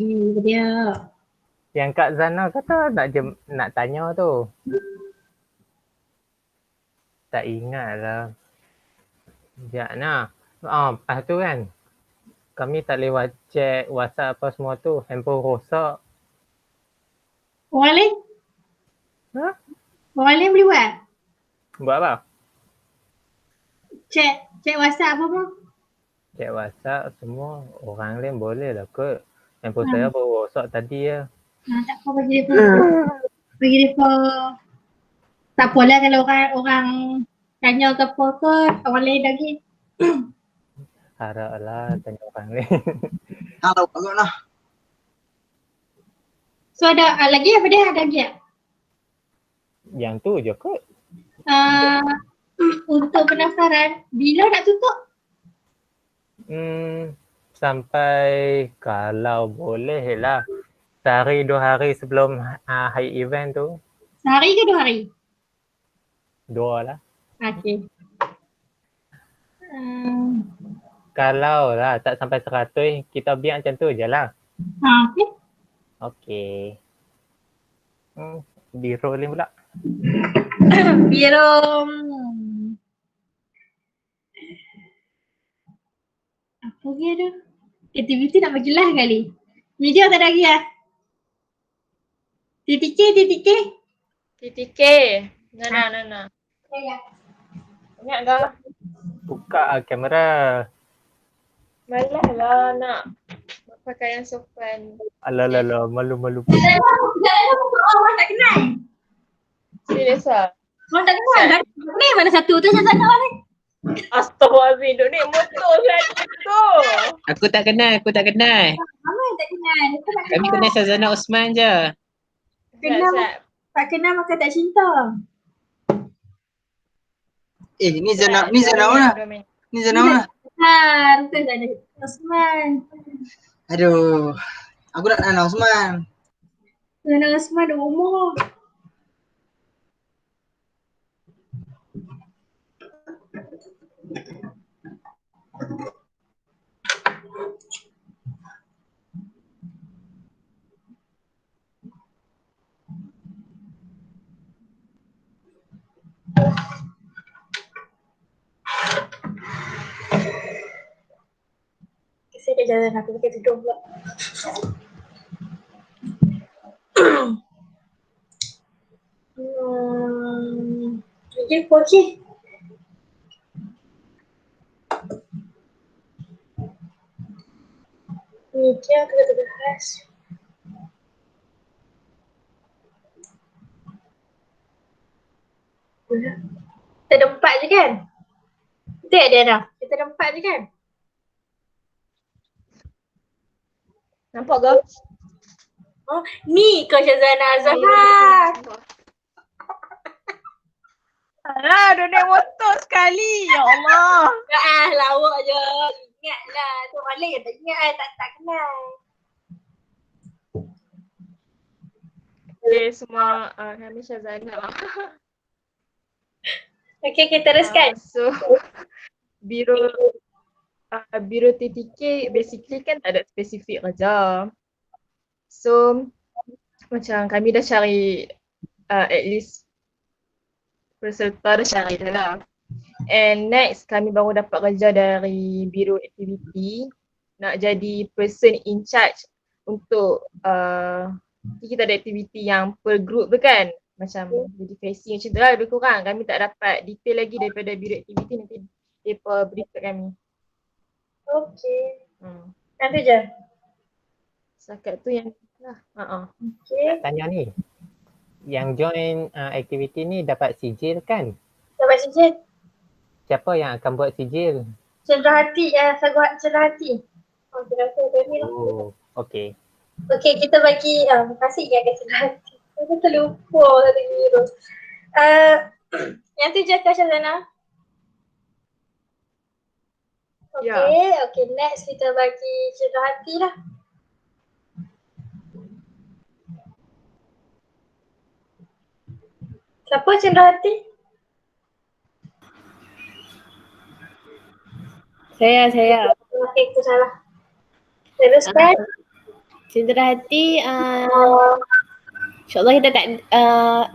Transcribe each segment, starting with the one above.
Dia. Yang Kak Zana kata nak tanya tu. Tak ingat lah. Sekejap nah. Lepas tu kan. Kami tak lewat check WhatsApp apa semua tu. Handphone rosak. Orang lain? Ha? Orang lain boleh buat? Buat apa? Check WhatsApp apa? Check WhatsApp semua. Orang lain boleh lah kot. Handphone saya baru rosak tadi ya. Tak apa bagi dia bagi dia tak apalah kalau orang tanya ke apa ke orang lain lagi. Harap lah tanya orang lain. Tahu agak lah. So ada lagi apa dia? Ada lagi tak? Yang tu je kot. Untuk pendaftaran, bila nak tutup? Sampai kalau boleh lah. Sehari 2 hari sebelum hari event tu. Sehari ke 2 hari? 2 lah. Okey. Kalau lah tak sampai 100, kita biar macam tu je lah. Okey. Okey. Biru ni pula. Biru. Apa dia tu? Aktiviti nak bagi lah kali. Media tak ada lagi lah. TTK. TTK. Nana. Ingat ke? Buka kamera. Malah lah nak berpakaian sopan. Alah, malu-malu. Orang tak kenal. Serius lah? Orang tak kenal. Ni mana satu tu saya sana ni. Astaghfirullahaladzim, duk naik motor kan tu. Aku tak kenal. Mama tak kenal. Kami kenal Sazana Osman je. Siap. Tak kenal maka tak cinta. Ni Zana mana? Ni Zana mana? Bukan Zana Osman. Aduh. Aku nak Nana Osman. Zana Osman dah umur. Saya kat jalan aku pakai tidur pula. Okey. Ni dia kita bahas. Kita ada 4 je kan? Betul dia dah. Kita ada 4 je kan? Nampak ke? Oh, ni ke Syazana Azhar. Alah, duk naik motor sekali. Ya Allah. Lawak je. Ingatlah. Tu orang lain tak ingat. Tak kenal. Okay, semua kami Syazana. Okay, kita teruskan. So, Biru TTK basically kan tak ada spesifik kerja. So, macam kami dah cari at least peserta dah cari dah lah. And next kami baru dapat kerja dari Biro Aktiviti nak jadi person in charge untuk kita ada aktiviti yang per group tu kan. Macam jadi facing macam tu lah lebih kurang. Kami tak dapat detail lagi daripada Biro Aktiviti, nanti mereka brief kat kami. Okay. Nanti je. Setakat tu yang lah. Okay. Nak tanya ni. Yang join aktiviti ni dapat sijil kan? Dapat sijil. Siapa yang akan buat sijil? Cenderahati Cenderahati. Cenderahati lah. Oh, okey. Okay, kita bagi kasih ya ke Cenderahati. Aku terlupa satu biru. Yang tu je Kak Syazana. Okay, next kita bagi Cenderahati lah. Siapa Cenderahati? Saya. Okay, aku salah. Teruskan. Cendera hati, InsyaAllah kita tak,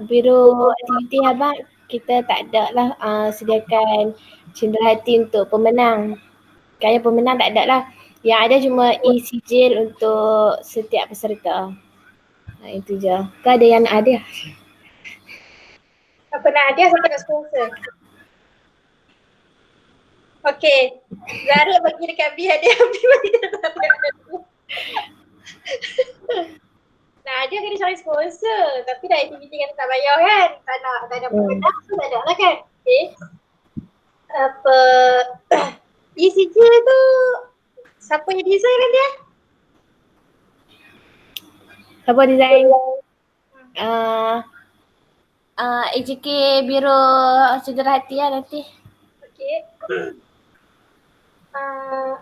biro aktiviti abang, kita tak ada lah sediakan cendera hati untuk pemenang. Kaya pemenang tak ada lah. Yang ada cuma e-sijil untuk setiap peserta. Itu je. Kau ada yang nak hadiah? Apa nak hadiah, siapa nak sponsor? Okay, Zara bagi dekat B hadiah, B bagi dekat Zara. Nah, dia kena cari sponsor. Tapi dah aktiviti kan tak bayar kan? Tak ada pemenang tu tak ada lah kan? Okay. Apa ECJ tu siapa yang design kan dia? Siapa design? AJK Biro Cendera Hati lah nanti. Okay.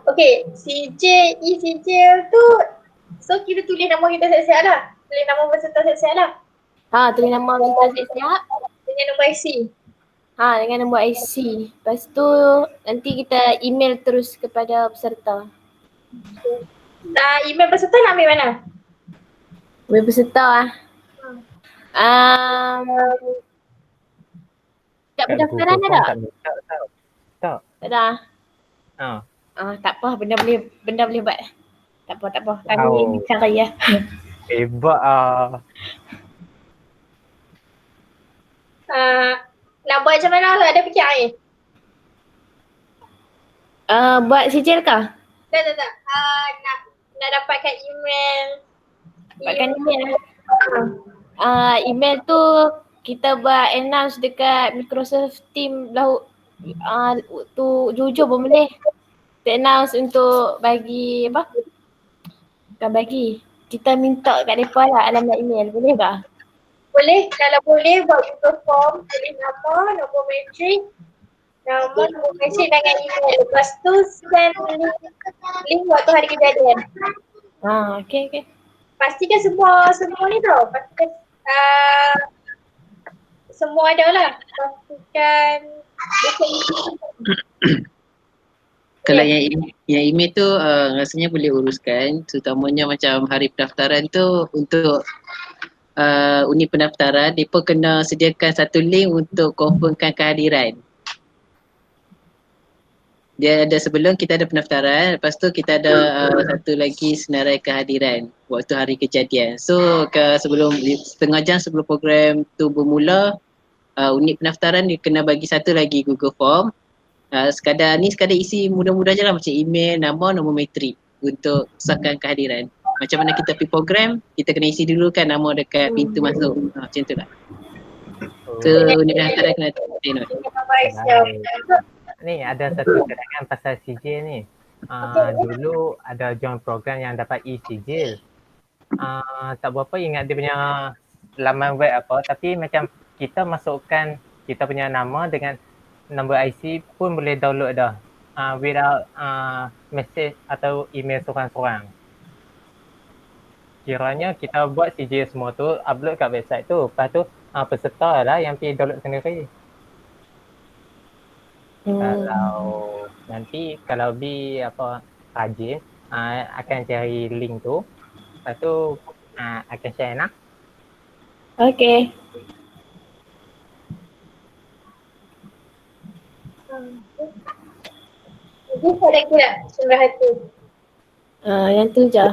Okay, ECJ tu so kita tulis nama kita siap-siap lah. Tulis nama peserta siap-siap lah. Tulis nama kita siap-siap. Dengan nombor IC. Dengan nombor IC. Lepas tu nanti kita email terus kepada peserta. Email peserta nak ambil mana? Email peserta lah. Kat pendaftaran ada? Tak. Tak ada. Tak apa, benda boleh buat. Tak apa. Kami cari ya. Hebat Nak buat macam mana? Ada fikir air? Buat sijil kah? Tak. Nak dapatkan email. Dapatkan email. Email tu kita buat announce dekat Microsoft Team tu jujur pun boleh. Kita announce untuk bagi apa? Bukan bagi. Kita minta kat mereka lah alamat email. Boleh tak? Boleh. Kalau boleh buat Google Form. Tulis nama, nombor matrik. Nombor matrik dengan email. Lepas tu send link waktu hari kejadian. Okay. Pastikan semua ni tau. Pastikan semua ada lah. Pastikan Kalau yang email tu rasanya boleh uruskan, terutamanya macam hari pendaftaran tu untuk unit pendaftaran, mereka kena sediakan satu link untuk confirmkan kehadiran. Dia ada sebelum kita ada pendaftaran, lepas tu kita ada satu lagi senarai kehadiran waktu hari kejadian. So sebelum setengah jam sebelum program tu bermula, unit pendaftaran dia kena bagi satu lagi Google Form. Sekadar isi mudah-mudah je lah, macam email, nama, nombor matrik untuk sahkan kehadiran. Macam mana kita pergi program, kita kena isi dulu kan nama dekat pintu masuk. Macam tu lah. So unit pendaftaran kena tengok. Ni ada satu cadangan pasal sijil ni. Dulu ada join program yang dapat e-sijil. Tak berapa ingat dia punya laman web apa, tapi macam kita masukkan kita punya nama dengan nombor IC pun boleh download dah. Without message atau email seorang-seorang. Kiranya kita buat sijil semua tu, upload kat website tu. Lepas tu peserta lah yang pergi download sendiri. Kalau nanti kalau rajin akan cari link tu. Lepas tu akan share lah. Okay. Jadi ada lagi tak cendera hati? Yang tu je.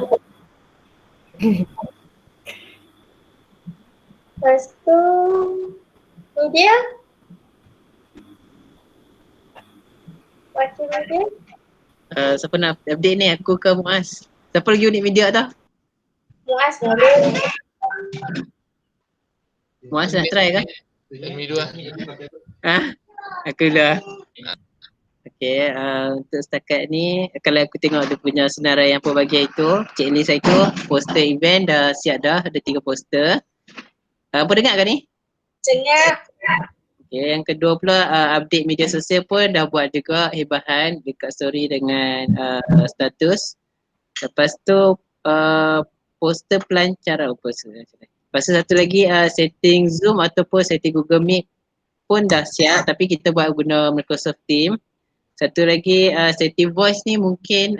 Lepas tu media. Wakil media. Siapa nak update ni? Aku ke Muaz. Siapa lagi unit media tu? Muaz boleh. Muaz nak try ke? Kami dua. Aku dah. Okay, untuk setakat ni, kalau aku tengok dia punya senarai yang pelbagai itu, checklist itu, poster event dah siap dah, ada 3 poster. Apa dengar ke ni? Dengar. Okay, yang kedua pula update media sosial pun dah buat juga hebahan dekat story dengan status. Lepas tu poster pelancaran Lepas tu satu lagi setting Zoom ataupun setting Google Meet pun dah siap, tapi kita buat guna Microsoft Teams. Satu lagi setting voice ni mungkin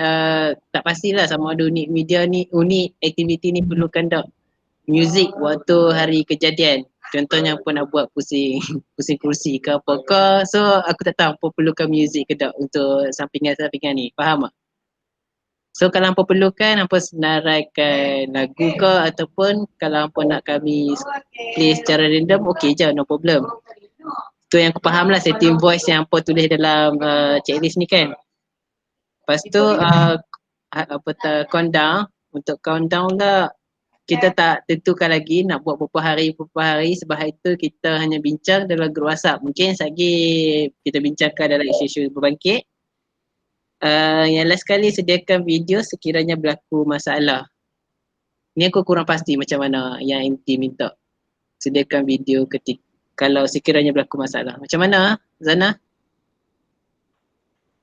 tak pastilah sama ada unit media ni, unit aktiviti ni perlukan tak music waktu hari kejadian. Contohnya apa nak buat pusing pusing kursi ke apa ke. So aku tak tahu apa perlukan music ke tak untuk sampingan-sampingan ni. Faham tak? So kalau hampa perlukan, hampa senaraikan lagu ke ataupun kalau hampa nak kami play secara random, okey je, no problem. Tu yang aku faham lah setting voice yang hampa tulis dalam checklist ni kan. Lepas tu countdown, untuk countdown lah kita tak tentukan lagi nak buat berapa hari sebab hari tu kita hanya bincang dalam grup WhatsApp. Mungkin lagi kita bincangkan dalam isu-isu berbangkit. Yang last kali sediakan video sekiranya berlaku masalah. Ni aku kurang pasti macam mana yang MT minta. Sediakan video kalau sekiranya berlaku masalah. Macam mana Zana?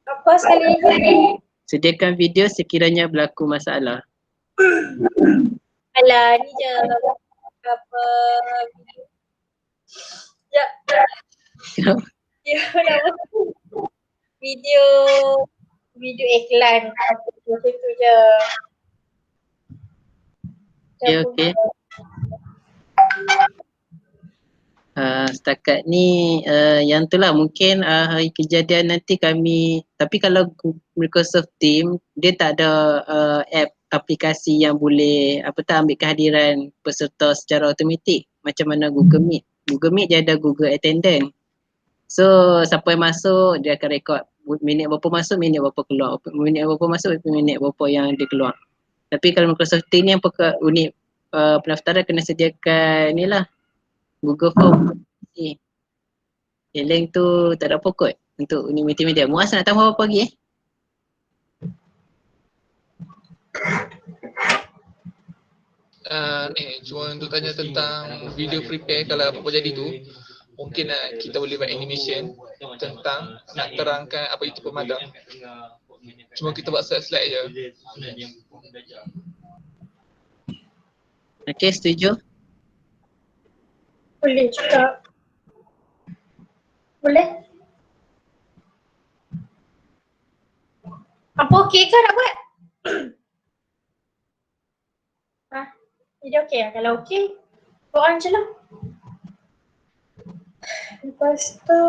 Apa sekali lagi? Sediakan video sekiranya berlaku masalah. Alah, ni je. Apa ya. Video iklan. Macam tu je. Okay. Setakat ni yang tu lah mungkin hari kejadian nanti kami, tapi kalau Microsoft Team dia tak ada aplikasi yang boleh ambil kehadiran peserta secara automatik macam mana Google Meet. Google Meet dia ada Google Attendance. So siapa yang masuk dia akan rekod minit berapa masuk, minit berapa keluar, minit berapa masuk, minit berapa yang dia keluar. Tapi kalau Microsoft Team ni unit pendaftaran kena sediakan ni lah Google Form. Link tu tak ada apa kot untuk unit multimedia. Muaz nak tambah apa lagi Ni cuma untuk tanya tentang video prepare kalau apa-apa jadi tu. Mungkin kita boleh buat animation tentang nak terangkan apa itu pemadam. Cuma kita buat slide-slide je. Okay, setuju? Boleh juga. Boleh? Apa okey ke nak buat? Jadi okey lah. Kalau okey, buat on je lah. Lepas tu,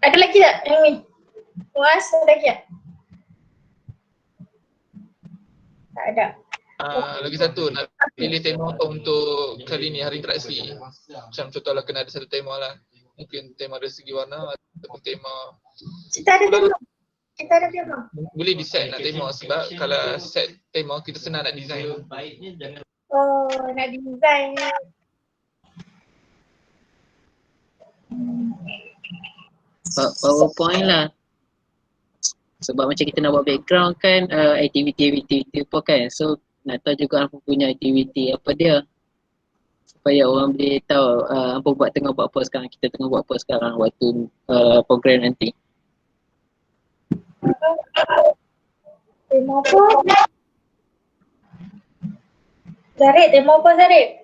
ada lagi tak yang ni? Puas ada lagi tak? Tak ada. Lagi satu, nak pilih tema untuk kali ni, hari interaksi. Macam contohlah kena ada satu tema lah. Mungkin tema dari segi warna ataupun tema. Kita ada tema. Kita ada tema. Boleh decide nak tema sebab kalau set tema kita senang nak design. Oh, nak design. PowerPoint lah. Sebab macam kita nak buat background kan, aktiviti-aktiviti apa kan. So nak tahu juga apa punya aktiviti apa dia. Supaya orang boleh tahu apa tengah buat apa sekarang, kita tengah buat apa sekarang waktu program nanti. Tema apa? Zarid, tema apa Zarid?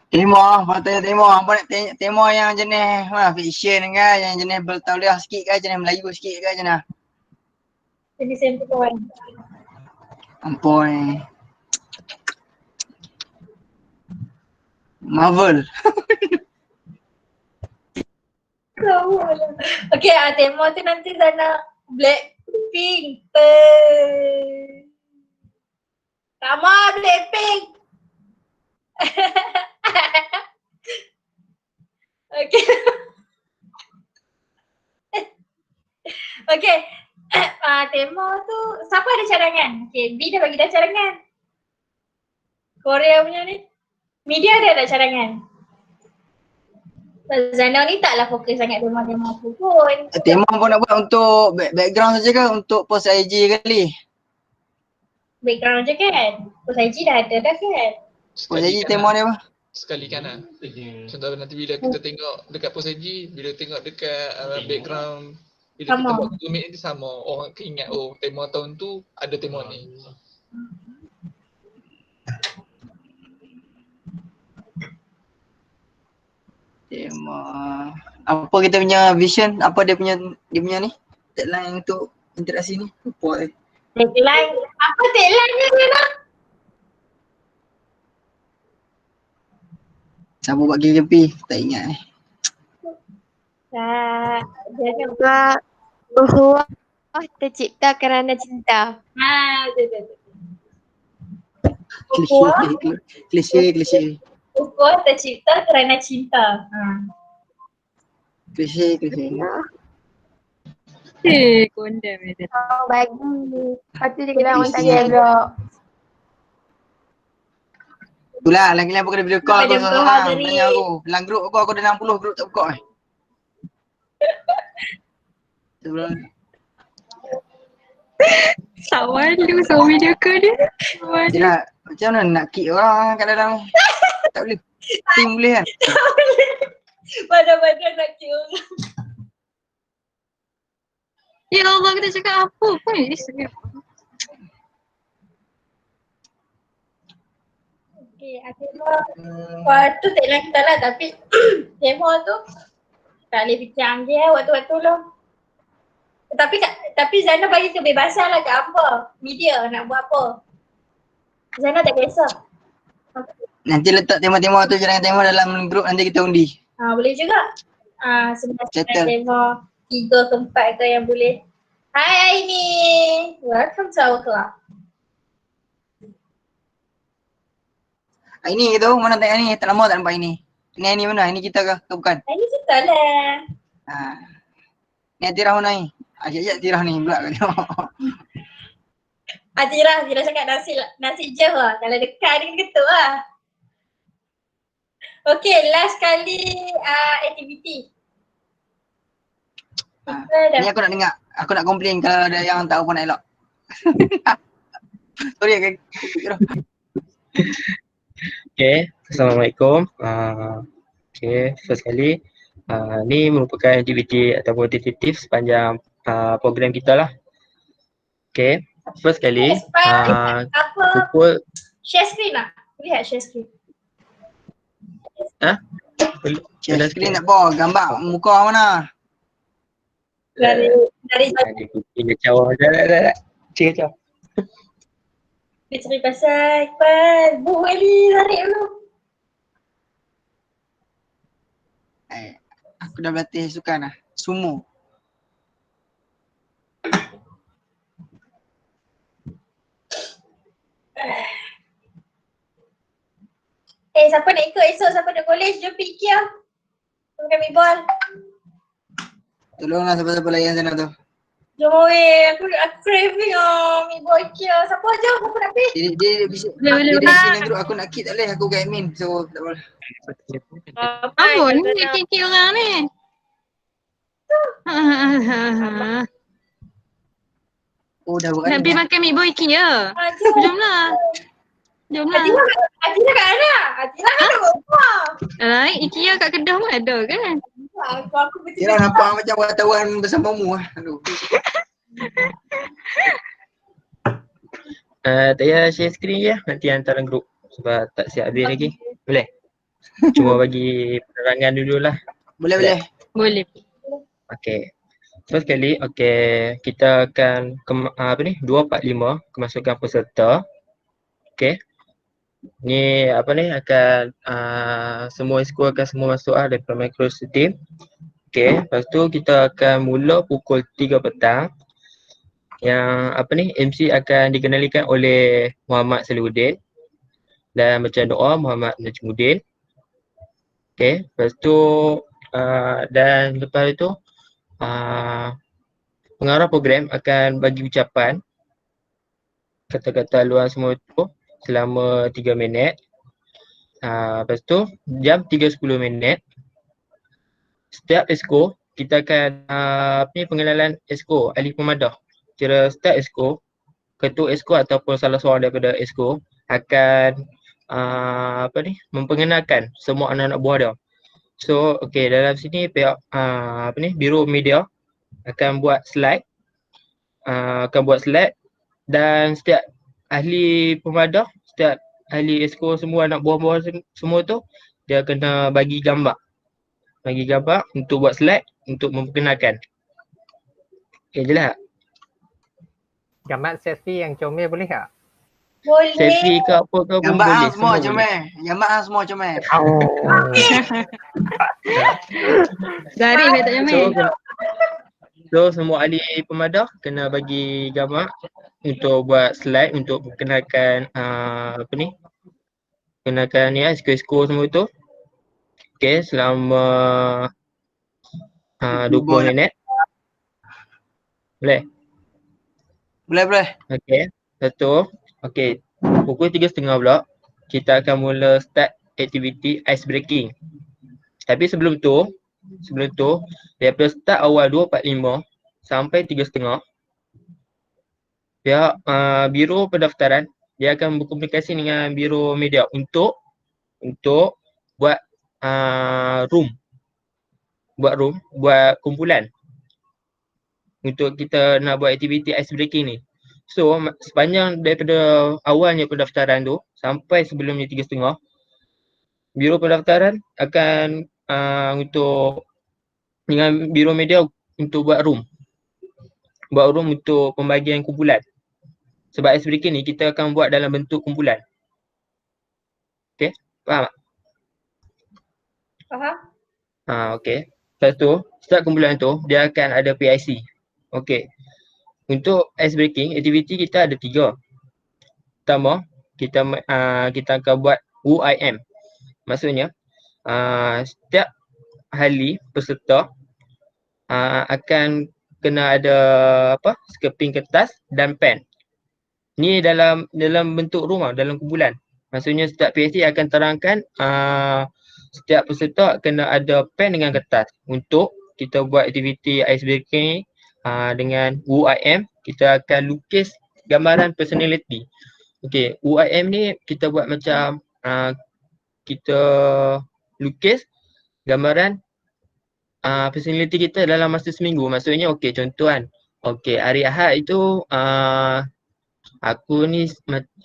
Tema, patutnya tema. Apa nak tema yang jenis fiction ke, yang jenis bertauliah sikit ke, jenis Melayu sikit ke, jenis Jenis yang tu kawan. Ampun. Marvel. Okay, tema tu nanti Zana Blackpink. Sama Blackpink. Okay. Okay. Tema tu siapa ada cadangan? Okay, B dah bagi dah cadangan. Korea punya ni. Media ada tak cadangan? Zana ni taklah fokus sangat tema-tema tu pun. Tema pun nak buat untuk background saja ke untuk post IG kali? Background je kan? Post IG dah ada dah kan? Post IG tema dia apa? Sekali kan lah. Contoh nanti bila kita tengok dekat post IG, bila tengok dekat background, bila sama. Kita buat Google Meet ni sama. Orang ingat tema tahun tu ada tema ni. Tema. Apa kita punya vision? Apa dia punya ni? Deadline untuk interaksi ni? Lupa eh. Tagline. Apa tagline ni Zana? Siapa buat KKP? Tak ingat eh. Juga ukhuwah tercipta kerana cinta. Betul. Klise. Ukhuwah tercipta kerana cinta. Klise. Kondem dia. Oh, bagi. Lepas tu dia kena orang tanya pula. Itulah lagi-lagi aku kena video call Ada aku buka seorang dari- tanya aku. Dalam grup aku ada 60 grup tak buka eh. Sebelum Sawalu so video call dia. Yelah, macam mana nak kick orang kat dalam ni? Tak boleh. Team boleh kan? Badan-badan nak kira orang. Ya Allah, kita cakap apa pun ni? Okay, akhirnya waktu tagline kita lah tapi demo tu tak boleh fikir dia waktu-waktu lah. Tapi Zana bagi kebebasan lah kat apa, media nak buat apa. Zana tak kisah. Nanti letak tema-tema tu jangan tema dalam grup nanti kita undi. Boleh juga. Sebenarnya Settle. tema 3 ke 4 ke yang boleh. Hai Aini. Welcome to our club. Ini gitu, mana tengok ni? Tak lama tak nampak ini. Ini mana? Ini kita ke bukan? Aini kita lah. Ni Atirah mana ni? Ajak-ajak Atirah ni pula kau tengok. Atira cakap nasi je lah. Kalau dekat dia ketuk lah. Okay, last kali aktiviti. Kita dah. Ni aku nak dengar. Aku nak komplain kalau ada yang tak apa nak elok. Sorry kak. Okay, Assalamualaikum. First kali, ni merupakan aktiviti ataupun tentatif sepanjang program kita lah. Okay, first kali, Apa? pukul, Share screen lah. Lihat share screen. Share screen nak bawa gambar muka mana? Dari ada kucing kacau, dah. Kucing kacau. dia cerita pasal Iqbal. Bu Ali tarik dulu. Aku dah berlatih sukan lah. Sumo. Siapa nak ikut esok? Siapa nak college? Jom pergi Kia. Jom kami ball. Tolonglah siapa-siapa layan sana tu. Jom weh. Aku craving mi ball Kia. Siapa jom? Aku nak pergi. Dia bisa. Dia sini grup aku nak kick tak boleh. Aku kat admin. So tak boleh. Apa ni kiki orang ni? Oh dah buat Nak pergi makan mi boy Kia. Jom. Jomlah. Jomlah. Atira kat mana? Atira kat rumah. Alah, IKEA kat Kedah pun ada kan? Aku betul. Kira nampak macam wartawan bersamamu lah. Aduh. Tak payah share screen je, nanti hantar dalam grup sebab tak siap habis lagi. Boleh? Cuma bagi penerangan dululah. Boleh. Boleh. Okay. First kali, okay, kita akan 245 kemasukan peserta. Okay. Ni akan semua school akan semua masuk daripada Microsoft Team. Okay, lepas tu kita akan mula pukul 3 petang. Yang MC akan dikenalikan oleh Muhammad Salihuddin dan baca doa Muhammad Najmuddin. Okay, lepas tu dan lepas itu pengarah program akan bagi ucapan kata-kata luar semua itu selama 3 minit. Lepas tu jam 3.10 minit setiap esko kita akan pengenalan esko ahli pemadah. Kira setiap esko, ketua esko ataupun salah seorang daripada esko akan memperkenalkan semua anak-anak buah dia. So okey, dalam sini pihak biro media akan buat slide dan setiap ahli pemadah, setiap ahli esko semua anak buah-buah semua tu dia kena bagi gambar. bagi gambar untuk buat slide untuk memperkenalkan. Okay, jelas tak? Gambar selfie yang comel boleh tak? Boleh. Selfie ke apa ke pun Gambar boleh, hang semua semua boleh. comel. Gambar hang semua comel. Dari dia tak So, comel. so semua ahli pemadah kena bagi gambar untuk buat slide untuk perkenalkan apa ni? Perkenalkan ni skor semua tu. Okay, selama 20 minit. Boleh? Boleh. Okay, satu. Okay, pukul 3.30 pula kita akan mula start aktiviti ice breaking. Tapi sebelum tu daripada start awal 2.45 sampai 3.30 pihak biro pendaftaran dia akan berkomunikasi dengan biro media untuk buat buat kumpulan untuk kita nak buat aktiviti ice breaking ni. So sepanjang daripada awalnya pendaftaran tu sampai sebelumnya 3.30 biro pendaftaran akan untuk dengan biro media untuk buat room untuk pembagian kumpulan. Sebab ice breaking ni kita akan buat dalam bentuk kumpulan. Okay, faham tak? Faham. Okay. Lepas tu, start kumpulan tu, dia akan ada PIC. Okay. Untuk ice breaking, aktiviti kita ada 3. Pertama, kita akan buat UIM. Maksudnya, setiap ahli peserta akan kena ada skeping kertas dan pen. Ni dalam bentuk rumah, dalam kumpulan. Maksudnya setiap PIC akan terangkan setiap peserta kena ada pen dengan kertas untuk kita buat aktiviti ice breaking ni dengan UIM. Kita akan lukis gambaran personality. Okay, UIM ni kita buat macam kita lukis gambaran personality kita dalam masa seminggu. Maksudnya contoh kan. Hari Ahad itu aku ni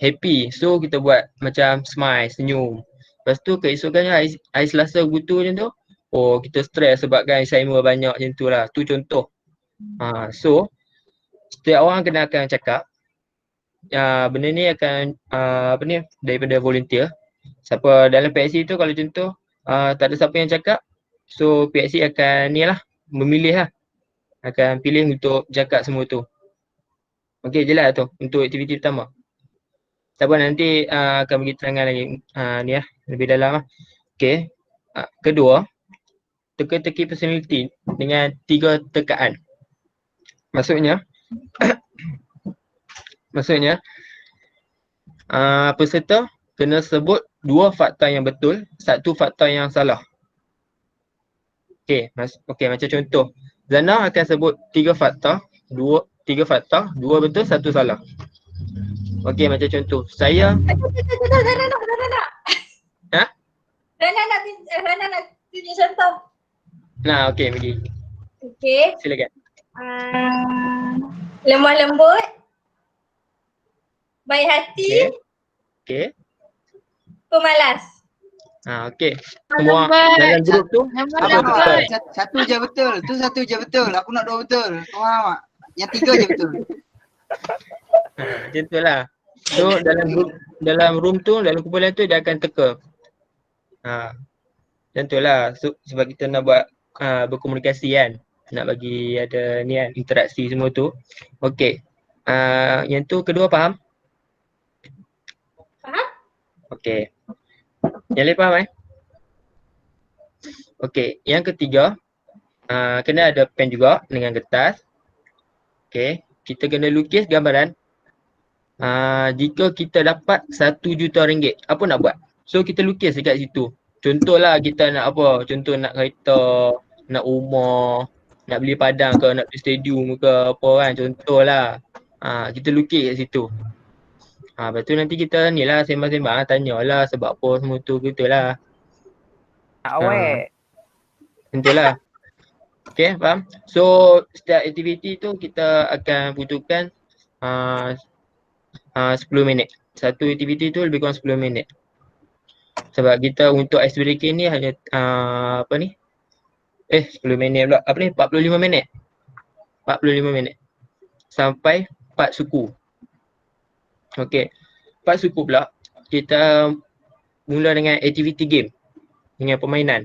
happy. So kita buat macam smile, senyum. Lepas tu keesokannya hari Selasa butu macam tu, kita stres sebabkan assignment banyak macam tu lah. Tu contoh. So setiap orang akan cakap benda ni akan daripada volunteer. Siapa dalam PIC tu kalau contoh tak ada siapa yang cakap, so PIC akan memilih lah. Akan pilih untuk cakap semua tu. Okey, jelas tu untuk aktiviti pertama. Sabar nanti akan bagi terangan lagi lebih dalam lah. Okey. Kedua, teka-teki personality dengan 3 tekaan. Maksudnya peserta kena sebut 2 fakta yang betul, 1 fakta yang salah. Okey, macam contoh. Zana akan sebut 3 fakta, 2 betul, 1 salah. Okey, macam contoh. Saya Rana nak tunjuk contoh. Nah, okey, pergi. Okey. Silakan. Lemah lembut. Baik hati. Okey. Pemalas. Okey. Semua dalam grup tu apa betul? Satu je betul. Tu satu je betul. Aku nak 2 betul. Kau faham tak? Yang 3 je betul. Macam tu lah. So dalam room tu, dalam kumpulan tu dia akan teka. Macam tu lah. So, sebab kita nak buat berkomunikasi kan. Nak bagi ada ni kan, interaksi semua tu. Okey. Yang tu kedua faham? Faham? Okey. Yang lain faham Okey. Yang ketiga, kena ada pen juga dengan kertas. Okey. Kita kena lukis gambaran. Jika kita dapat RM1 juta, apa nak buat? So kita lukis dekat situ. Contohlah kita nak apa? Contoh nak kereta, nak rumah, nak beli padang ke, nak beli stadium ke apa kan. Contohlah. Kita lukis kat situ. Lepas tu nanti kita ni lah sembang-sembang tanyalah sebab apa semua tu gitulah. Awet. Itulah. Okay, faham? So setiap aktiviti tu kita akan butuhkan 10 minit. Satu aktiviti tu lebih kurang 10 minit. Sebab kita untuk ice breaking ni hanya 10 minit pula. Apa ni? 45 minit. 45 minit. Sampai part suku. Okey. Part suku pula kita mula dengan aktiviti game dengan permainan.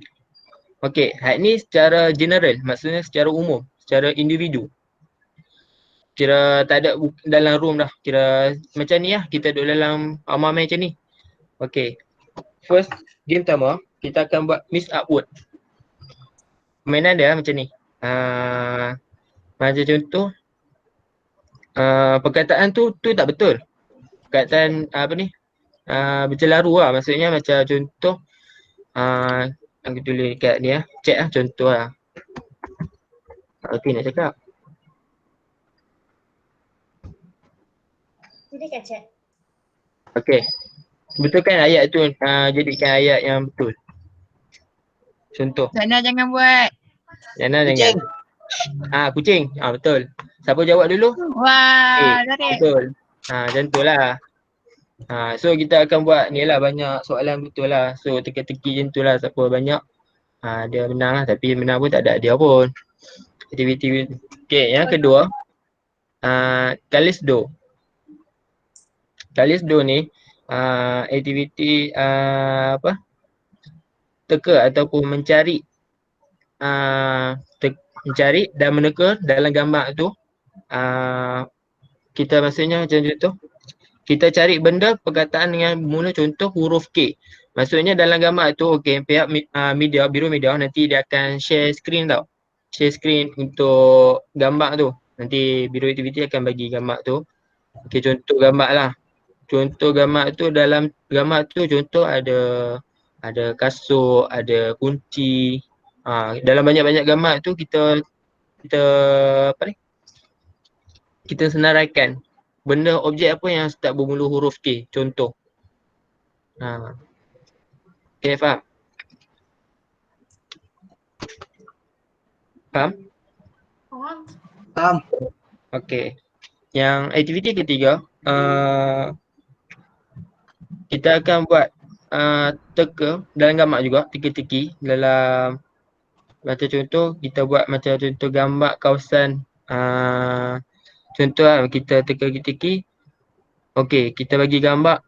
Okey, hal ni secara general, maksudnya secara umum, secara individu. Kira tak ada dalam room dah. Kira macam ni lah, kita duduk dalam rumah main macam ni. Okey. First game pertama, kita akan buat Miss Upward. Permainan dia macam ni. Macam contoh, perkataan tu tak betul. Perkataan apa ni? Bercelaru lah. Maksudnya macam contoh, aku tulis kat ni lah. Cek lah contoh lah. Okey nak cakap. Jadi kan chat. Okey. Betulkan ayat tu, jadikan ayat yang betul. Contoh. Sana jangan buat. Jana jangan. Kucing. Betul. Siapa jawab dulu? Wah, Zarif. Betul. Macam tu lah. So kita akan buat ni lah, banyak soalan betul lah. So teka-teki macam tu lah, siapa banyak dia menang lah. Tapi menang pun tak ada dia pun. Aktiviti. Okay, yang kedua, Kalisdo. Kalisdo ni aktiviti teka ataupun mencari mencari dan meneka dalam gambar tu. Kita maksudnya macam tu, kita cari benda perkataan dengan mula contoh huruf K. Maksudnya dalam gambar tu, okey, pihak media, biru media nanti dia akan share screen tau. Share screen untuk gambar tu. Nanti biru aktiviti akan bagi gambar tu. Okey, contoh gambar lah. Contoh gambar tu, dalam gambar tu contoh ada kasut, ada kunci. Dalam banyak-banyak gambar tu kita apa ni? Kita senaraikan benda objek apa yang start bermula huruf K, contoh. Okay, faham? Faham? Faham. Okay. Yang aktiviti ketiga, kita akan buat teka dalam gambar juga, teka-teki dalam macam contoh, kita buat macam contoh gambar kawasan, contoh lah kita teka-teki. Okey, kita bagi gambar,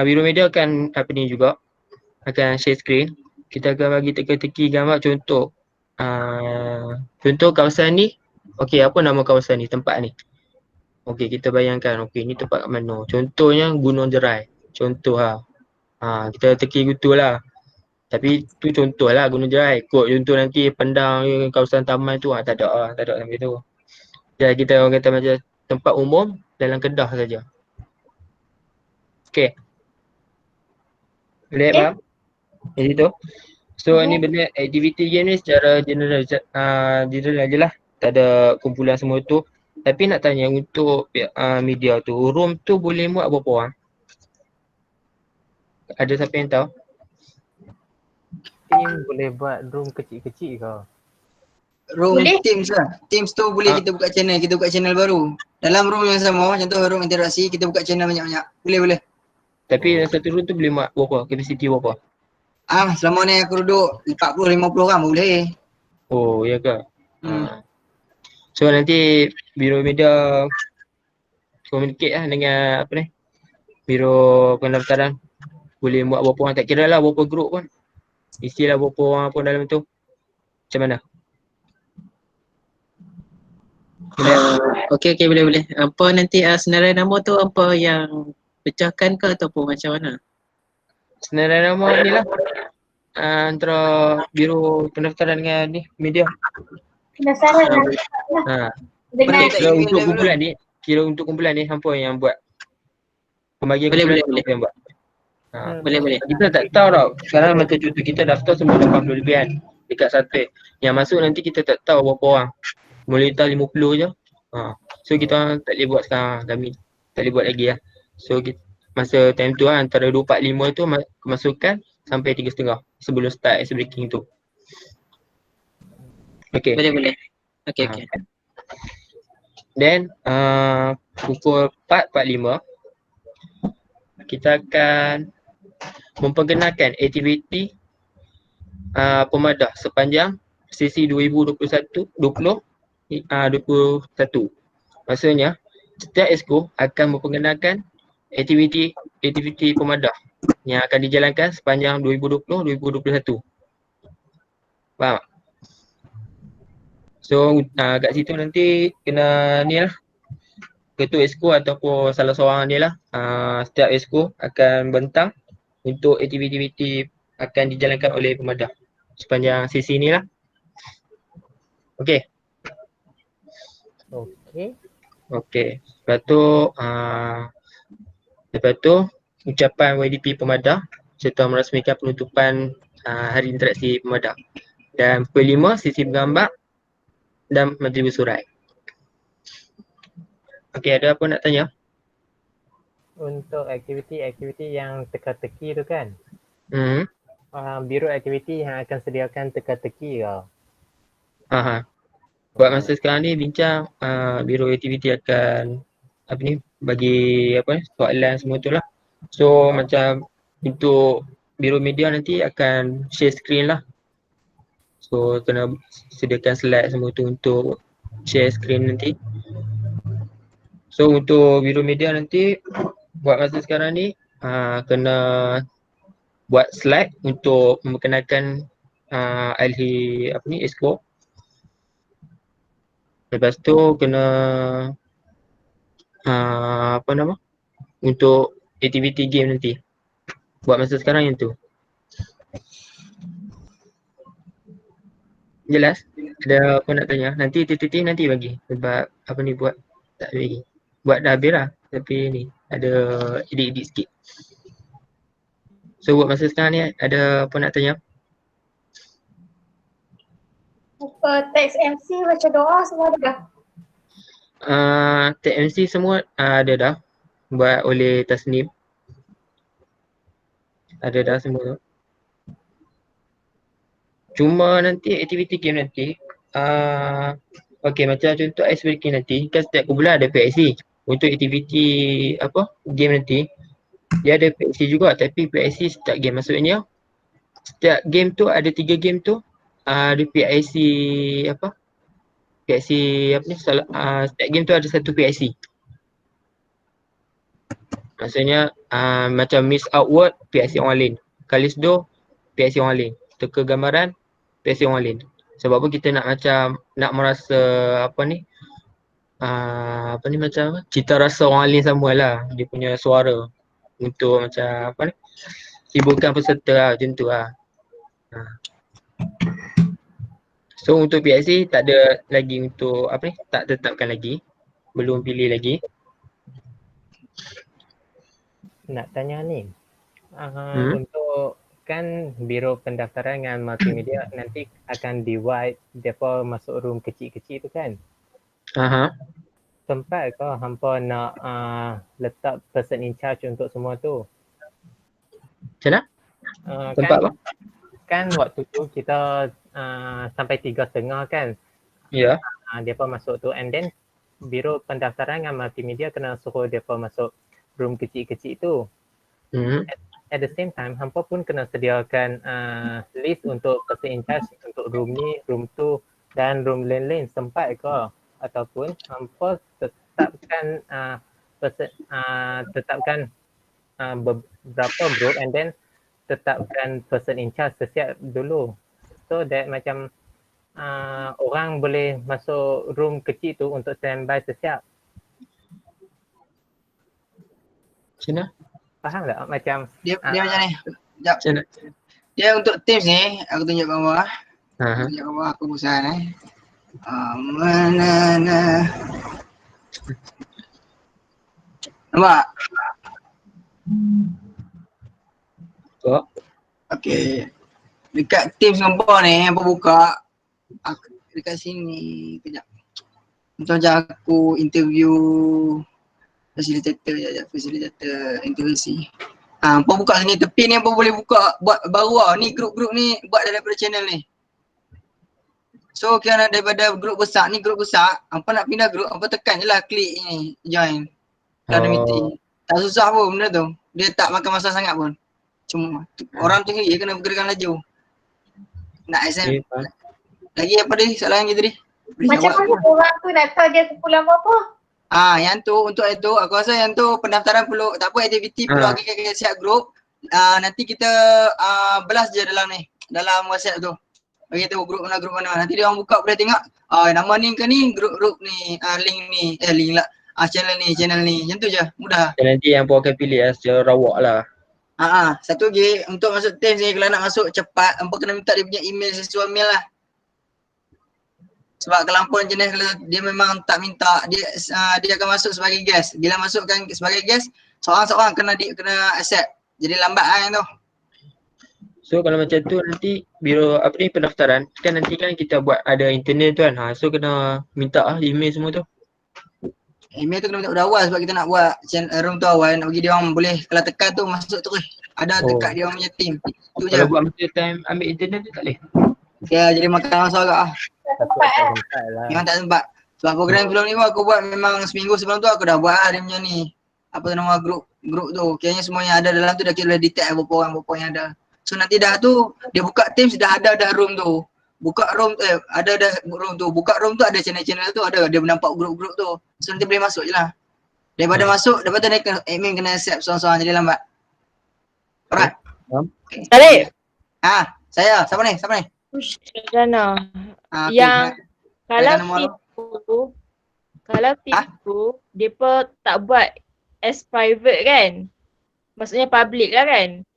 biru media akan apa ni juga, akan share screen. Kita akan bagi teka-teki gambar contoh, contoh kawasan ni, okey apa nama kawasan ni, tempat ni. Okey, kita bayangkan, okey ni tempat kat mana. Contohnya Gunung Jerai, contoh lah. Kita teki gitu lah. Tapi tu contoh lah Gunung Jerai. Kod contoh nanti Pendang, kawasan taman tu tak ada sampai tu. Jadi kita orang kata macam tempat umum dalam Kedah saja. Okay. Boleh faham? Jadi tu. So ni benda aktiviti game ni secara general je lah. Tak ada kumpulan semua tu. Tapi nak tanya untuk media tu, room tu boleh muat berapa orang? Ada siapa yang tahu? Boleh buat room kecil-kecil ke? Room Boleh. Teams lah. Teams tu boleh kita buka channel baru. Dalam room yang sama, contoh room interaksi, kita buka channel banyak-banyak. Boleh. Tapi satu room tu boleh muat berapa? Kapasiti berapa? Selama ni aku duduk 40-50 orang boleh. Oh, ya ke? So nanti Biro Media communicate lah dengan apa ni? Biro pendaftaran. Boleh muat berapa orang, tak kira lah berapa group pun. Isilah berapa orang pun dalam tu. Macam mana? Okey, boleh. Apa nanti senarai nama tu apa yang pecahkan ke ataupun macam mana? Senarai nama ni lah. Antara Biro Pendaftaran dengan ni, media. Penasaran dengan Kira untuk kumpulan ni hampa yang buat. Pembagian Boleh. kumpulan yang buat. Boleh. Kita tak tahu tau. Sekarang macam contoh kita daftar semua 80 lebihan dekat satu. Yang masuk nanti kita tak tahu berapa orang. Mulai tahu 50 je. So kita tak boleh buat sekarang. Kami tak boleh buat lagi lah. So masa time tu antara 245 tu kemasukan sampai 3.5 sebelum start ice breaking tu. Okay. Boleh. Okey. Then pukul 4.45 kita akan memperkenalkan aktiviti pemadah sepanjang sesi 2021. Maksudnya setiap exco akan memperkenalkan aktiviti pemadah yang akan dijalankan sepanjang 2020-2021. Faham? So kat situ nanti kena ni lah, ketua exco ataupun salah seorang ni lah, setiap exco akan bentang untuk aktiviti akan dijalankan oleh pemadah sepanjang sesi ni lah. Okey. Okey. Okey. Lepas tu ucapan YDP Pemadah serta merasmikan penutupan Hari Interaksi Pemadah. Dan pukul 5 sesi bergambar dan majlis bersurat. Okey, ada apa nak tanya? Untuk aktiviti yang teka-teki tu kan, Hmm. biro aktiviti yang akan sediakan teka-teki ke? Buat masa sekarang ni bincang biro aktiviti akan bagi soalan semua tu lah. So macam untuk biro media nanti akan share screen lah. So kena sediakan slide semua tu untuk share screen nanti. So untuk biro media nanti buat masa sekarang ni kena buat slide untuk memperkenalkan ahli exco. Lepas tu kena untuk aktiviti game nanti. Buat masa sekarang yang tu. Jelas? Ada apa nak tanya? Nanti titik nanti bagi. Sebab buat tak bagi. Buat dah habis lah. Tapi ni ada edit-edit sikit. So buat masa sekarang ni ada apa nak tanya? Apa teks MC baca doa semua ada dah? Tag MC semua ada dah. Buat oleh Tasnim. Ada dah semua tu. Cuma nanti aktiviti game nanti okey, macam contoh icebreaking nanti kan setiap bulan ada PIC. Untuk aktiviti game nanti dia ada PIC juga, tapi PIC setiap game, maksudnya setiap game tu ada 3 game tu ada PIC setiap game tu ada satu PIC. Maksudnya macam Miss Outward PIC orang lain, Kalisdo PIC orang lain, teka gambaran PIC orang lain. Sebab apa kita nak merasa macam cita rasa orang lain samalah dia punya suara untuk macam hiburkan peserta lah, macam tu lah. So untuk PIC tak ada lagi untuk tak tetapkan lagi, belum pilih lagi. Nak tanya ni, untuk kan biro pendaftaran dengan multimedia nanti akan divide depa masuk room kecil-kecil tu kan. Sempat ke hampa nak letak person in charge untuk semua tu? Macam mana? Sempat apa? Kan waktu tu kita sampai 3.30 kan. Ya. Depa masuk tu and then biro pendaftaran dengan multimedia kena suruh depa masuk room kecil-kecil tu. At the same time, hampa pun kena sediakan list untuk person in charge untuk room ni, room tu dan room lain-lain. Sempat ke? Ataupun hampa tetapkan beberapa group and then tetapkan person in charge sesiap dulu. So that macam orang boleh masuk room kecil tu untuk standby sesiap. Macam mana? Faham tak? Macam dia macam ni. Sekejap. Dia untuk Teams ni, aku tunjuk bawah. Tunjuk bawah aku bosan nampak? Okey. Dekat Teams nombor ni, apa buka? Dekat sini, kejap. Macam aku interview facilitator interview. Apa buka sini tepi ni, apa boleh buka buat baru lah. Ni grup-grup ni buat daripada channel ni. So kira daripada grup besar ni, grup besar, apa nak pindah grup, apa tekan je lah klik ni, join. Ada meeting. Tak susah pun benda tu. Dia tak makan masa sangat pun. Cuma orang tu sendiri kena bergerakkan laju. Nak Lagi apa tadi soalan kita tadi? Boleh Macam jawab. mana orang tu nak tahu dia kumpulan apa? Yang tu untuk itu aku rasa yang tu pendaftaran perlu tak apa aktiviti perlu kita siap grup. Nanti kita belas je dalam ni, dalam WhatsApp tu. Bagi tahu grup mana. Nanti dia orang buka boleh tengok nama ni ke ni, grup ni, link ni, link lah. Channel ni. Macam tu je, mudah. Dan nanti yang puan akan pilih secara rawak lah. Satu lagi untuk masuk Teams ni kalau nak masuk cepat, hampa kena minta dia punya email sesuai mail lah. Sebab kelampauan jenis kalau dia memang tak minta, dia akan masuk sebagai guest. Bila masukkan sebagai guest, seorang-seorang kena accept. Jadi lambat kan tu. So kalau macam tu nanti biro pendaftaran kan nanti kan kita buat ada internet tu kan. So kena minta email semua tu. Email tu kena minta pada awal sebab kita nak buat room tu awal, nak bagi dia orang boleh kalau tekan tu masuk terus. Ada dekat dia orang punya team. Tu je. Kalau buat masa time ambil internet tu tak boleh. Ya, jadi makan masa agak memang tak sempat. Sebab program sebelum ni pun aku buat memang seminggu sebelum tu aku dah buat dia punya ni. Apa tu nama grup tu. Kiranya semua yang ada dalam tu dah kira detect berapa orang yang ada. So nanti dah tu dia buka Teams dah ada room tu. Buka room ada room tu. Buka room tu ada channel-channel tu ada dia menampak grup-grup tu. So nanti boleh masuk je lah. Daripada masuk lepas tu admin kena accept seorang-seorang jadi lambat. Alright. Tarik. Saya. Siapa ni? Jana. Okay, Yang kalau nama team tu depa tak buat as private kan. Maksudnya public lah kan.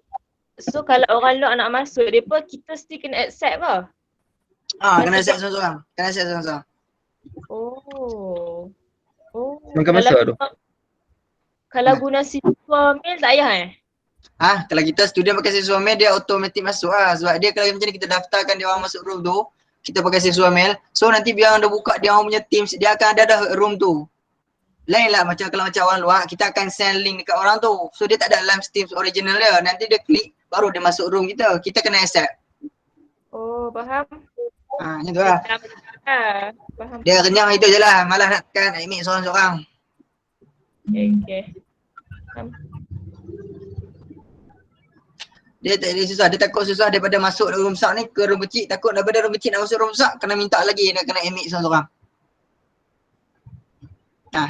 So kalau orang luar nak masuk depa kita still kena accept lah. Kena accept seorang-seorang. Oh. Makan masa tu. Kalau guna siswa mail tak payah Kalau kita student pakai siswa mail dia automatik masuk sebab dia kalau macam ni kita daftarkan dia orang masuk room tu, kita pakai siswa mail. So nanti biar dia buka dia orang punya Teams, dia akan ada room tu. Lain lah macam kalau macam orang luar, kita akan send link dekat orang tu. So dia tak ada dalam Teams original dia. Nanti dia klik baru dia masuk room kita. Kita kena accept. Oh, faham. Macam tu lah. Faham. Dia kenyang itu je lah. Malah nak admit seorang-seorang. Okay. Dia tak ada susah, dia takut susah daripada masuk room besar ni ke room kecil. Takut daripada room kecil nak masuk room besar, kena minta lagi, dia kena admit seorang-seorang.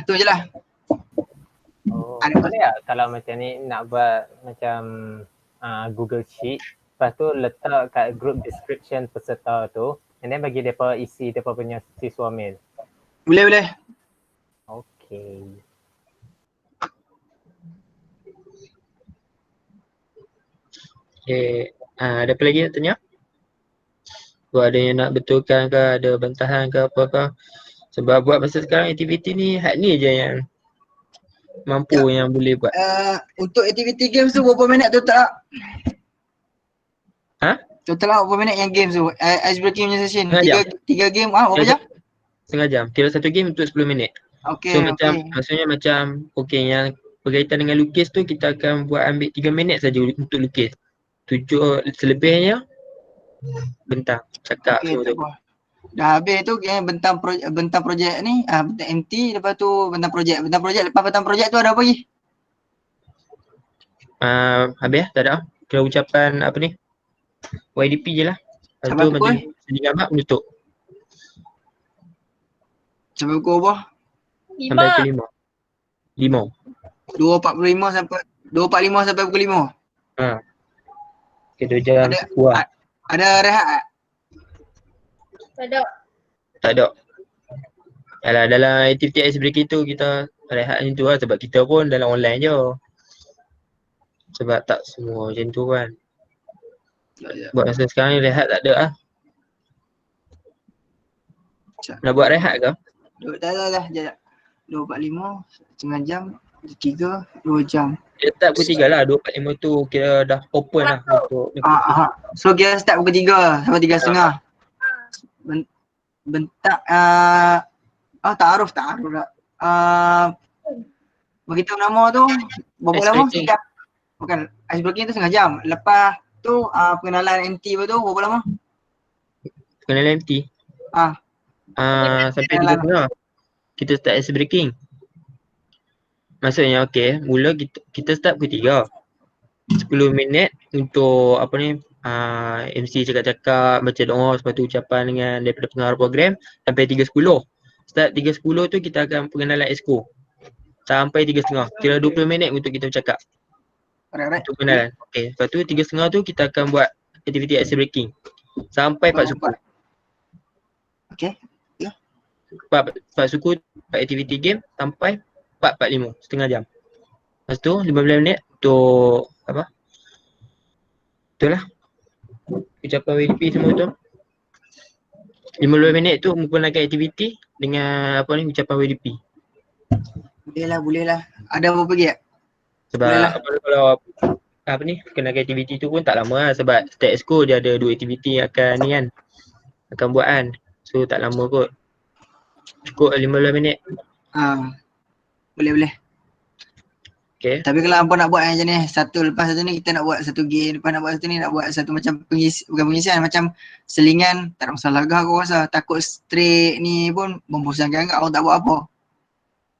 Tu je lah. Boleh tak kalau macam ni nak buat macam Google Sheet, lepas tu letak kat group description peserta tu, and then bagi mereka isi mereka punya siswa mail. Boleh. Okay. Ada apa lagi nak tanya? Buat ada yang nak betulkan ke, ada bantahan ke apa-apa. Sebab buat masa sekarang aktiviti ni ni je yang mampu yang boleh buat. Untuk aktiviti games tu berapa minit total? Total berapa minit yang games tu? Ice breaking punya session. 3 game berapa jam? Setengah jam. Kira satu game untuk 10 minit. So maksudnya macam yang berkaitan dengan lukis tu kita akan buat ambil 3 minit saja untuk lukis. Selebihnya bentang, cakap semua tu. Dah habis tu bentang projek ni, bentang MT, lepas tu bentang projek. Lepas bentang projek tu ada apa lagi? Habis tak ada. Kira ucapan apa ni? YDP je lah. Lepas tu bagi sendiri gambar menutup. Sampai pukul apa? 5. 2.45 sampai pukul 5. Okay, 2 jam kurang. Ada rehat tak? Tak ada. Alah, dalam aktiviti ice breaking tu kita rehat macam tu lah sebab kita pun dalam online je. Sebab tak semua macam tu kan. Buat masa sekarang ni rehat tak ada lah. Nak buat rehat ke? Dah. 2.45, setengah jam, 3, 2 jam. Dia start pukul 3 lah, 2.45 tu kira dah open lah untuk So kita start pukul 3 sampai 3.30. Bentak ta'aruf tak? Beritahu nama tu berapa lama? Sejam. Bukan, ice breaking tu setengah jam. Lepas tu pengenalan MT tu berapa lama? Pengenalan MT? Sampai 3.30 kita start ice breaking. Maksudnya mula kita start pukul 3. 10 minit untuk MC cakap-cakap, baca doa, lepas tu ucapan dengan daripada pengarah program sampai 3.10. Start 3.10 tu kita akan pengenalan exco sampai 3.30. Kira 20 minit untuk kita bercakap. Alright. Untuk pengenalan. Okay. Lepas tu 3.30 tu kita akan buat aktiviti ice breaking sampai 4 suku. Okay. 4 suku, 4 aktiviti game sampai 4.45, setengah jam. Lepas tu 15 minit untuk apa? Betul lah. Ucapan WDP semua tu. 15 minit tu menggunakan aktiviti dengan apa ni, ucapan WDP. Boleh lah. Ada apa lagi tak? Sebab Boleh lah. kalau apa ni, kenakan aktiviti tu pun tak lama lah, sebab setiap exco dia ada 2 aktiviti akan ni kan, akan buat kan. So tak lama kot. Cukup 15 minit. Boleh. Okay. Tapi kalau hampa nak buat yang macam ni, satu lepas satu ni kita nak buat satu game, lepas nak buat satu ni nak buat satu macam bukan pengisian, macam selingan, tak ada masalah ke aku rasa. Takut straight ni pun membosankan kat orang tak buat apa.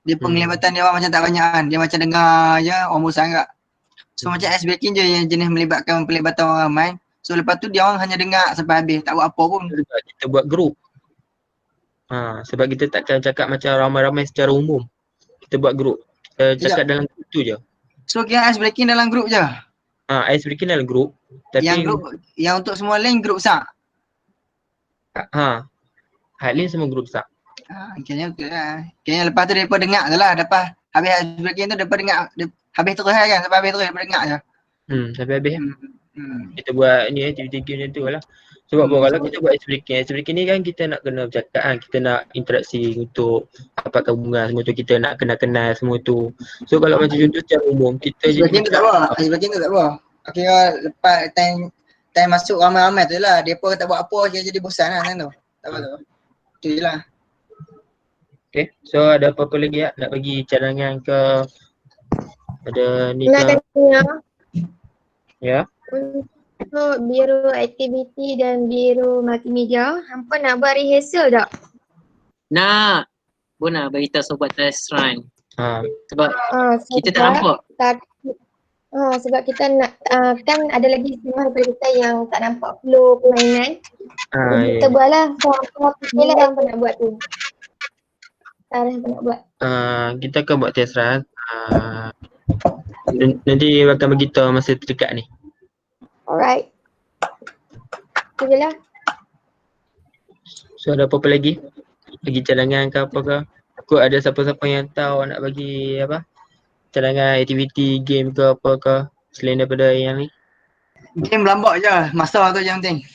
Dia penglibatan dia orang macam tak banyak kan, dia macam dengar je orang bosan kat. So macam ice breaking je yang jenis melibatkan pelibatan orang ramai. So lepas tu dia orang hanya dengar sampai habis, tak buat apa pun. Sebab kita buat group. Sebab kita takkan cakap macam ramai-ramai secara umum. Kita buat group. Kita cakap dalam group tu je. So kira ice breaking dalam group je? Ice breaking dalam group. Tapi yang group, yang untuk semua lain group besar? Hardlane semua group besar. Kayaknya betul lah. Kayaknya lepas tu mereka dengar je lah. Lepas habis ice breaking tu mereka dengar. Habis terus kan? Sampai habis terus mereka dengar je. Sampai habis. Kita buat ni aktiviti game macam tu lah. Sebab kalau kita buat ice breaking ni kan kita nak kena bercakap kan, kita nak interaksi untuk dapatkan hubungan semua tu, kita nak kenal-kenal semua tu. So kalau macam contoh secara umum kita ice breaking tu tak apa. Ice breaking tu tak apa. Kira lepas time masuk ramai-ramai tu lah, mereka tak buat apa, kira jadi bosan lah tu. Tak apa tu. Tu je lah. Okay, so ada apa-apa lagi tak nak bagi cadangan ke? Ada ni nak ke? tanya Ya. untuk biro aktiviti dan biro multimedia, hampa nak buat rehearsal tak? Nak. Pun nak beritahu sobat test run. Sebab kita tak nampak. Sebab kita nak kan ada lagi setengah daripada kita yang tak nampak flow permainan. Kita buatlah. Apa lah yang hampa nak buat tu. Hampa nak buat. Kita akan buat test run. Nanti akan beritahu masa terdekat ni. Alright. Itu je lah. So ada apa-apa lagi? Bagi cadangan ke apa ke? Aku ada siapa-siapa yang tahu nak bagi apa? Cadangan aktiviti game ke apa ke? Selain daripada yang ni. Game berlambak je. Masa tu yang penting.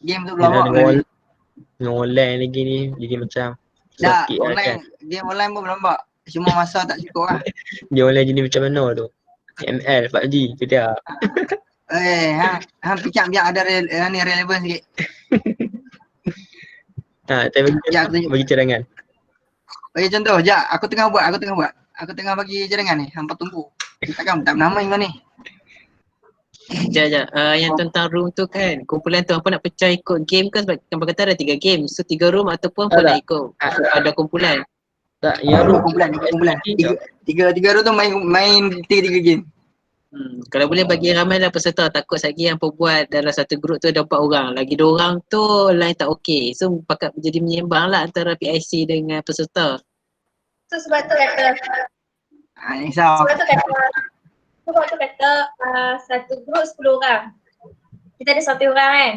Game tu berlambak lagi. Dengan online lagi ni. Jadi macam tak, online. Kan? Game online pun berlambak. Cuma masa tak cukup lah. Game online jenis macam mana tu? ML, PUBG, tidak. Fikir biar ada ni relevan sikit. Bagi cadangan. Bagi contoh, aku tengah buat. Aku tengah bagi cadangan ni, hampa tunggu. Takkan tak bernama yang ni. Sekejap. Yang tentang room tu kan, kumpulan tu hampa nak pecah ikut game kan, sebab hampa kata ada 3 game. So 3 room ataupun hampa nak ikut ada kumpulan. Tak, yang room kumpulan. Tiga room tu main 3 game. Kalau boleh bagi ramai lah peserta, takut lagi yang buat dalam satu grup tu ada 4 orang. Lagi 2 orang tu line tak okey. So pakat jadi menyeimbang lah antara PIC dengan peserta. So sebab tu kata sebab tu kata satu grup 10 orang. Kita ada 1 orang kan.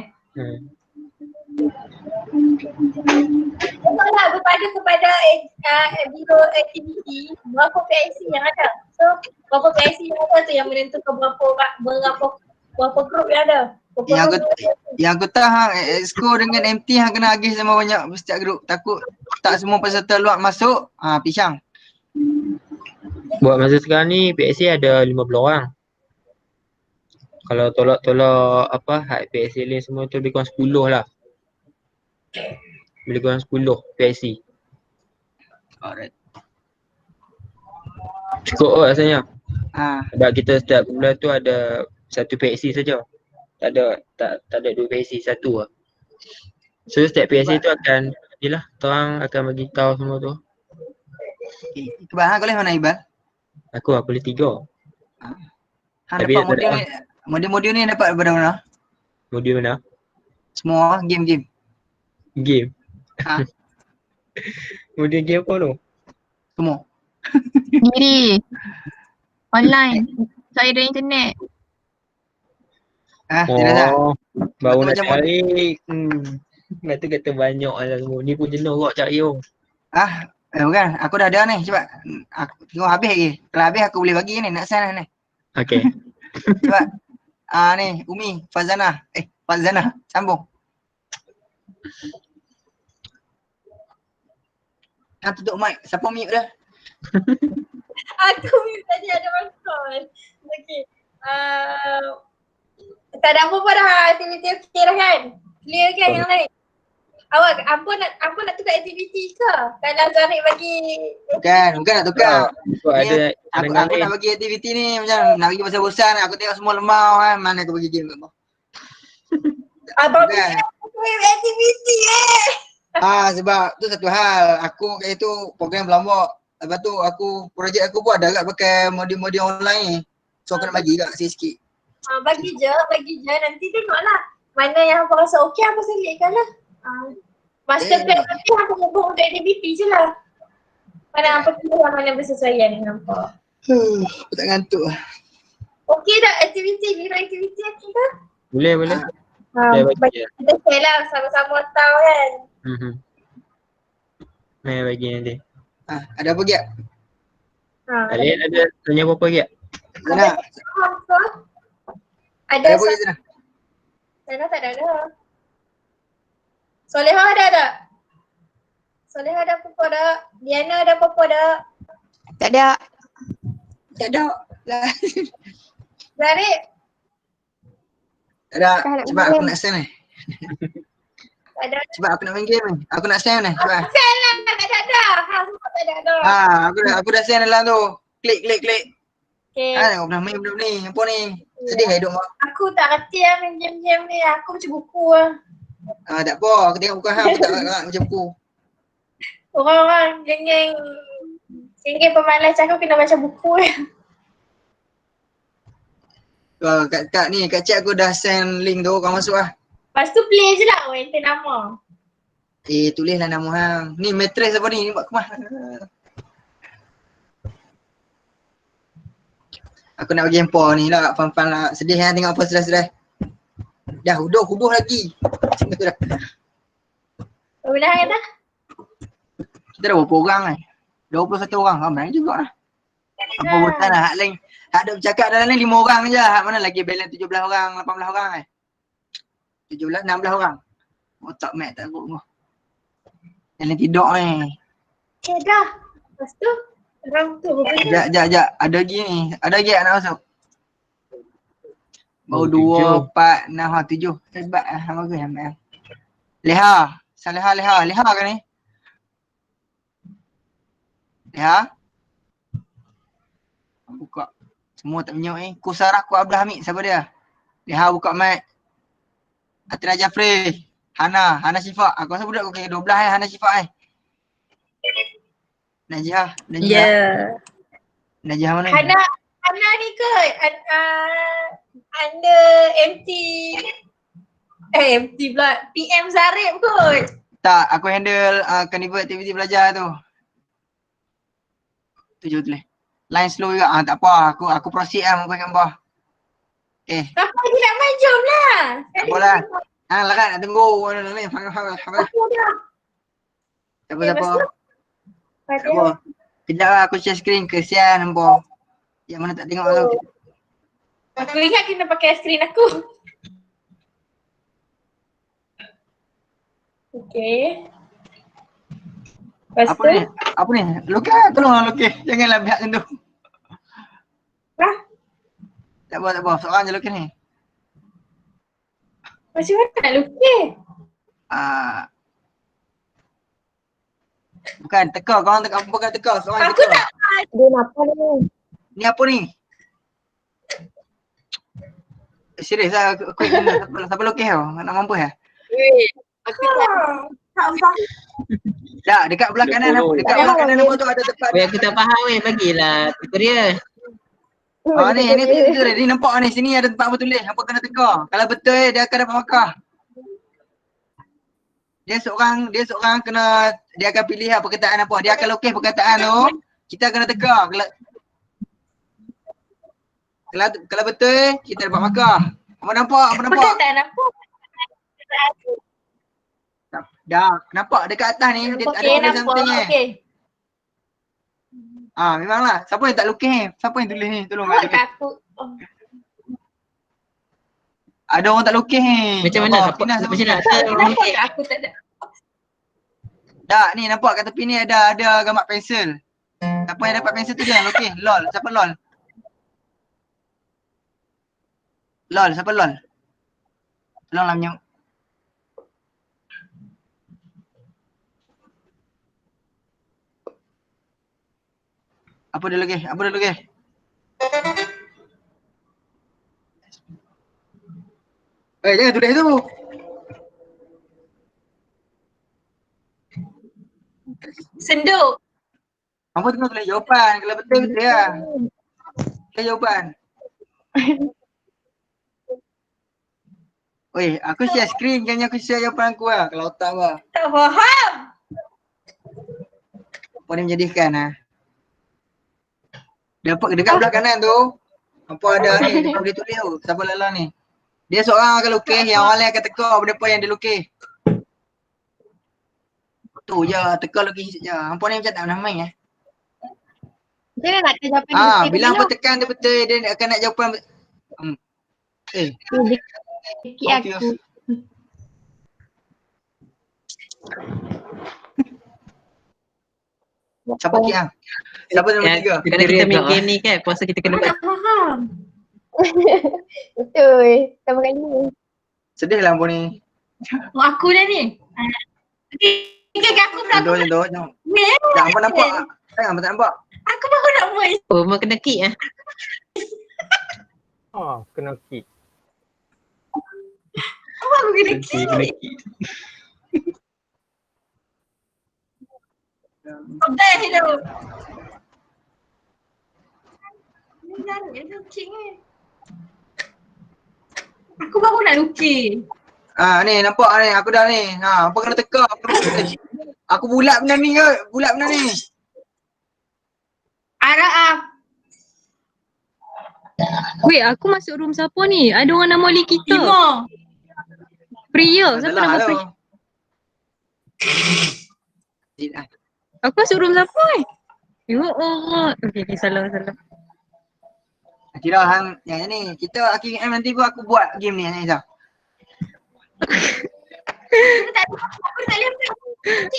Memanglah berpada kepada biro aktiviti berapa PIC yang ada. So berapa PIC yang ada tu yang menentukan berapa grup yang ada. Yang aku tahu exco dengan MT hang kena agih sama banyak setiap grup. Takut tak semua peserta luar masuk, pisang. Buat masa sekarang ni PIC ada 15 orang. Kalau tolak apa had PIC lain semua tu lebih kurang 10 lah. Lebih kurang 10 PIC. Alright. Cukup rasanya. Sebab kita setiap bulan tu ada satu PIC saja. Tak ada 2 PIC, satu lah. So setiap PIC tu akan inilah, orang akan bagi tahu semua tu. Iqbal, kau boleh mana Iqbal? Aku boleh 3. Dapat model Modul-modul ni dapat daripada mana? Modul mana? Semua game-game. Game. Ha. Modul game apa tu? Semua. Sendiri. Online. Saya ada internet. Tidak tak? Baru nak Macam cari. Kata-kata banyak lah semua. Ni pun jenuh kok cari tu. Bukan. Aku dah ada ni. Cepat. Aku tengok habis lagi. Kalau habis aku boleh bagi ni. Nak sign ni. Okay. Cepat. Ni. Umi. Fazana. Fazana. Sambung. Tutup mic. Siapa mute dah? Aku tadi ada makan. Okay. Tak ada apa-apa dah. Aktiviti okey dah kan? Clear kan yang lain? Awak, apa nak tukar aktiviti ke? Kalau Zarif bagi... Bukan nak tukar. Ada Aku nak bagi aktiviti ni macam nak bagi bosan-bosan. Aku tengok semua lemau kan. Mana aku bagi game kat kau? Abang punya aktiviti Sebab tu satu hal. Aku kat situ program Lombok. Lepas tu projek aku pun ada kat pakai modul-modul online ni. So aku nak bagi kat sikit-sikit. Bagi je. Nanti tengoklah. Mana yang apa rasa okey, apa selitkan lah. Master plan nanti aku hubung untuk aktiviti je lah. Mana apa kira mana bersesuaian dengan apa. Aku tak ngantuk lah. Okey tak aktiviti? Kira aktiviti okey ke? Boleh. Bagi kita share lah sama-sama tahu kan. Main bagi nanti. Ada apa lagi? Alin ada tanya apa-apa lagi? Sana. Ada apa lagi sana? Sana tak ada. Soleha ada tak? Soleha ada apa-apa tak? Diana ada apa-apa tak? Tak ada. Tak ada. Zarif? Tak ada. Sebab aku nak send ni. Tak ada. Sebab aku nak main game ni. Aku nak send ni. Sebab. Send lah. Tak ada. Semua tak ada. Aku dah send dalam tu. Klik. Okay. Tengok pernah main benda ni. Apa ni? Sedih hidup mak. Aku tak reti lah main game-game ni. Aku baca buku lah. Tak apa. Aku tengok bukan hang. Aku tak macam buku. Orang-orang geng-geng pemalas aku kena baca buku lah. Kat ni, kat chat aku dah send link tu. Kau masuk lah. Lepas tu play je lah. Enter nama. Tulislah nama hang. Ni mattress apa ni? Ni buat kemah. Aku nak bagi hampa ni lah. Fun-fun lah. Sedih kan tengok apa sedih-sedih. Dah huduh lagi. Macam tu dah. Udah kata? Kita dah berapa orang kan? 21 orang. Ramai juga lah. Apa bosan lah. Hak lain. Hak ada bercakap dalam ni 5 orang je. Hak mana lagi balance 17 orang, 18 orang kan? 17, 16 orang. Otak mat tak buruk. Yang lain tidur ni. Okay dah. Lepas tu? Orang tu berapa? Sekejap. Ada lagi ni. Ada lagi nak masuk? Baru 2, 4, 6, 7. Sebab bagus yang Leha. Leha kan ni? Leha? Buka. Semua tak menyok ni. Kusarah Ku Abdul Hamid. Siapa dia? Leha buka mic. Atina Jafri. Hana Syifa. Aku rasa budak aku kira 12 Hana Syifa Najihah. Najihah mana? Hana ni ke? Under MT pula. PM Zarif kot. Tak, aku handle carnival aktiviti belajar tu. Tulis. Line slow juga. Tak apa. Aku proceed lah muka gambar. Siapa lagi nak main? Jom lah. Tak apa lah. Larat nak tunggu. Siapa? Tak apa. Kejap lah aku share screen. Kesian nampak. Yang mana tak tengok tu. Aku ingat kena pakai screen aku. Okay. Lepas tu? Apa ni? Lukis, tolonglah lukis. Janganlah pihak macam tu. Tak apa. Seorang je lukis ni. Macam mana nak lukis? Bukan, teka. Korang teka. Bukan teka. Seorang aku tak. Dia apa ni? Ni apa ni? Serius lah. Aku ingat siapa lukis tau. Nak mampus lah. Aku tak faham. Tak, dekat belah kanan. Dekat belah kanan apa tu ada tempat. Aku tak faham bagilah tutorial. Ni betul ni nampak ni sini ada tempat apa tulis. Hampa kena teka. Kalau betul dia akan dapat markah. Dia seorang kena dia akan pilih perkataan apa. Dia akan lukis perkataan tu. Kita kena teka. Kalau betul kita dapat markah. Apa nampak? Perkataan apa? Dah nampak dekat atas ni dia ada tulis something memanglah. Siapa yang tak lukis ni? Siapa yang tulis ni? Tolong Awak takut. Ada orang tak lukis ni. Macam mana? Kenapa aku tak ada? Tak, ni nampak kat tepi ni ada gambar pensel. Siapa yang dapat pensel tu dia yang lukis. LOL. Siapa LOL? LOL, siapa LOL? Tolonglah menyok. Apa dia lukis? Jangan tulis tu. Senduk. Apa tengah tulis jawapan? Kalau betul lah. Tulis jawapan. Aku share screen, jangan aku share jawapan aku lah. Kalau tak apa. Tak faham. Apa ni menjadikan lah. Dapat dekat belah kanan tu. Apa ada ni, dia boleh tulis tu. Siapa Lala ni? Dia seorang akan lukis, yang orang lain akan teka benda apa yang dia lukis. Tu je, teka lukis je. Hampa ni macam tak pernah main Jangan nak tanya jawapan bila hampa tekan tu betul, dia akan nak jawapan Sikit aku. Siapa Kiang? Siapa nombor 3? Kerana kita main game ni kan, puasa kita kena buat. Tak faham. Betul. Sama kali. Sedih lah hampa ni. Aku dah ni. Okay, aku pula. Contoh. Tak hampa nampak. Hampa tak nampak. Aku baru nak buat. Oh, memang kena kick lah. Kena kick. Apa aku kena kick? Best tu. Ni jangan lukis ni. Aku baru nak lukis. Ni nampak ni, aku dah ni. Hampa kena teka. Aku bulat benda ni ke? Wait, aku masuk room siapa ni? Ada orang nama Ali kita. Priya. Siapa nama Priya? Aku masuk room siapa ni? Ya Allah. Okay, salah. Kira hang yang ni, kita akhir game nanti aku buat game ni Aiza. Aku tak boleh.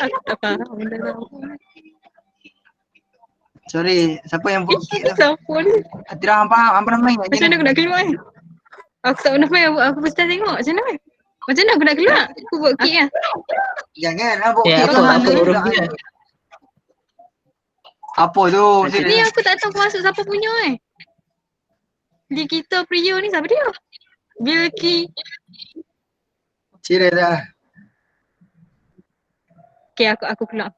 Aku tak faham benda tu. Sorry, siapa yang buat kick tu? Siapa ni? Atira hang pernah main tak? Macam mana aku nak keluar ni? Aku tak pernah main, aku first time tengok. Macam mana aku nak keluar? Aku buat kick lah. Jangan buat kick. Apa huruf dia? Apa tu? Ni aku tak tahu masuk siapa punya Di kita Priya ni siapa dia? Bilki. Serius dah. Okay, aku keluar.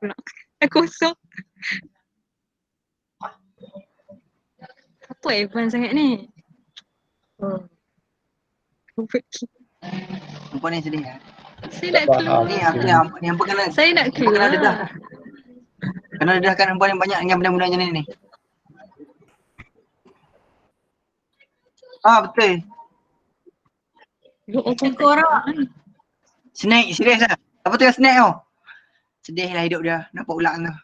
Aku kosong. Apa advance sangat ni? Apa ni sedih lah. Saya nak keluar. Ni apa kena. Saya nak keluar. Kena dedahkan hampa yang banyak dengan benda-benda macam ni. Betul. Korang. Snake, serius lah. Apa tu snake tu? Sedih lah hidup dia, nampak ulang tu.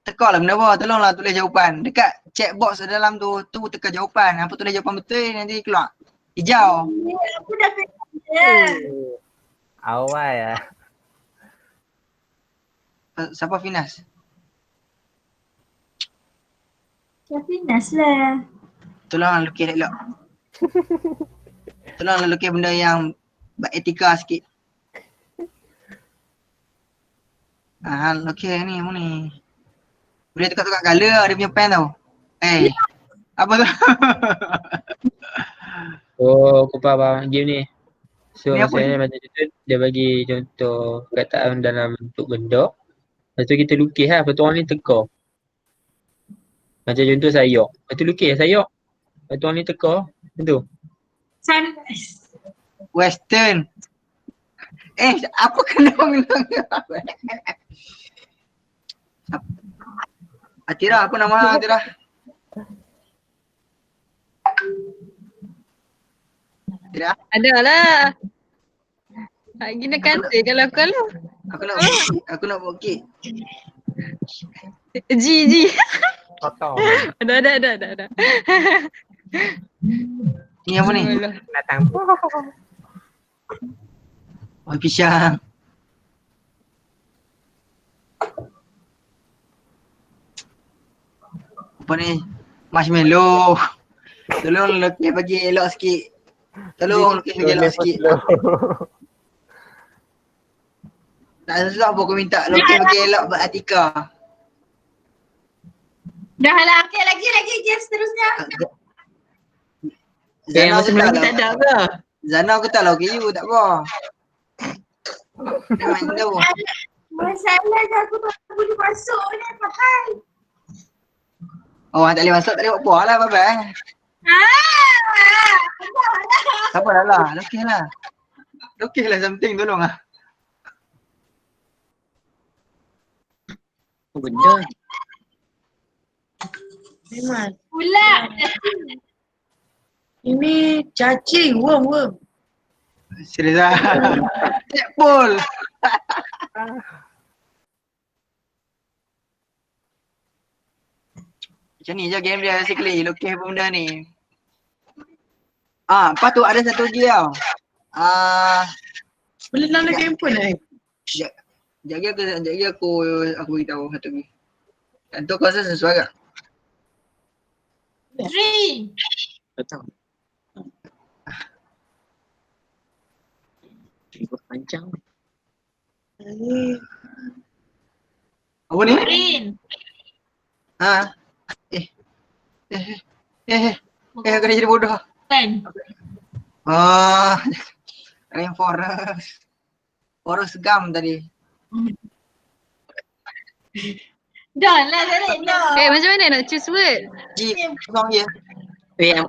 Teka lah benda apa, tolonglah tulis jawapan. Dekat check box dalam tu teka jawapan. Apa tulis jawapan betul nanti keluar. Hijau. Aku dah kena. Awal lah. Siapa Finas? Finas lah. Tolonglah lukis elok. Tolonglah lukis benda yang beretika sikit. Lukis ni apa ni? Boleh tukar-tukar colour dia punya pen tau. Apa tu? Aku faham game ni. So saya macam tu, dia bagi contoh perkataan dalam bentuk benda. Lepas tu kita lukis lah, lepas tu orang ni teka. Macam contoh sayok. Lepas tu lukis sayok. Lepas tu orang ni teka. Macam tu. Western. Apa kena bilang? Atira, apa nama Atira? Atira? Ada lah. Gina kata kalau. Aku nak buat kek. G. Potong. Ada. Ni apa ni? Datang. Oh, pisang. Apa ni? Marshmallow. Tolong lukis bagi elok sikit. Tolong lukis bagi elok sikit. Tak susah pun aku minta lukis bagi elok buat Atika. Dah lah, okey lagi game seterusnya. Zana masa aku tak Melayu tak ada ke? Zana aku tak lukis you, tak apa. Dia main tu. Masalahnya aku tak boleh masuk ni, Fahai. Oh, tak boleh masuk, tak boleh buat apa lah, Bye-bye. Tak apa lah, lukis lah. Lukis lah something, tolong lah. Apa benda? Memang. Pula. Ini cacing, worm. Serius lah. Netball. Macam ni je game dia basically, lukis apa benda ni. Lepas tu ada satu lagi tau. Boleh download handphone eh? Sekejap lagi aku beritahu satu lagi. Dan tu kau rasa sesuai tak? Dream. Tak tahu. Ribut panjang. Apa ni? Green. Aku dah jadi bodoh. Kan? Rainforest. Forest Gump tadi. Dah lah, Zarin. Dah. Macam mana nak choose word? G, kosong je.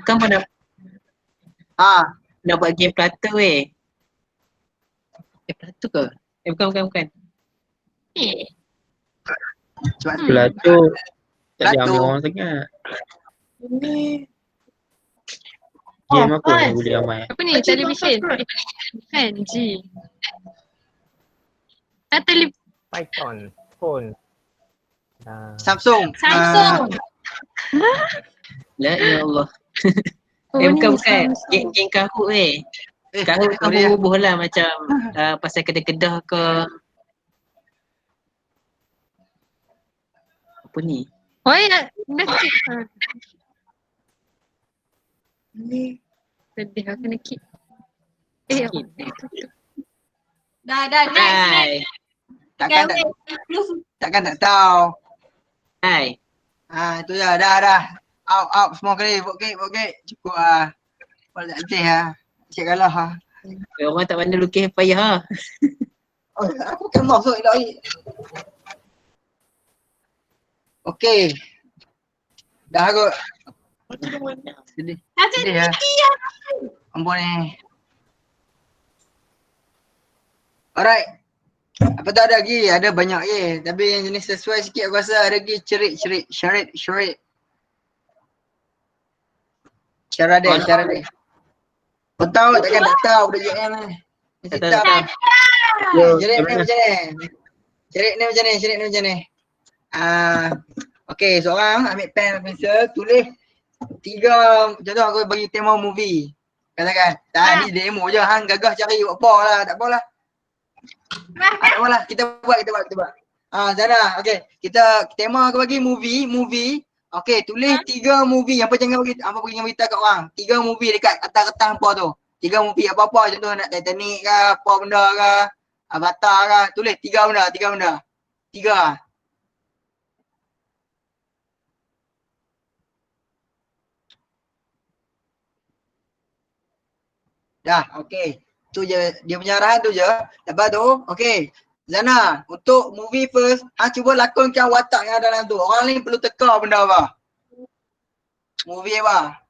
Kan pun nak buat game Plato Plato ke? Bukan. Plato tak diambil orang sangat. Game apa yang boleh ramai? Apa ni? Television. Kan G. Python. Phone. Samsung. La ya Allah. Bukan. Game Kahoot Kahoot kan berhubung lah macam pasal kedah-kedah ke. Apa ni? Dah sedih aku kena keep. Dah, next. Takkan tak tahu. Hai. Itu je, dah. Out semua kali, buat kek. Cukup lah. Kalau tak letih lah. Cik kalah lah. Orang tak pandai lukis payah Aku bukan masuk lagi. Okey. Dah kot. Sedih lah. Ampun ni. Alright. Apa tak ada lagi? Ada banyak lagi. Tapi yang jenis sesuai sikit aku rasa ada lagi cerit. Cara dia. Kau tahu takkan tak tahu budak JM ni. Mesti tahu. Cerit ni macam ni. Okey, seorang ambil pen pensel, tulis 3, contoh aku bagi tema movie. Katakan, ni demo je, hang gagah cari buat apa lah, tak apalah. Tak apalah, kita buat. Zana, okey. Tema aku bagi movie. Okey, tulis 3 movie. Apa jangan bagi beritahu kat orang. 3 movie dekat atas kertas apa tu. 3 movie apa-apa, contoh nak Titanic ke, apa benda ke, Avatar ke, tulis 3 benda. 3. Dah, okey. Tu je, dia punya arahan tu je. Lepas tu, okey. Zana, untuk movie first, cuba lakonkan watak yang ada dalam tu. Orang lain perlu teka benda apa. movie apa?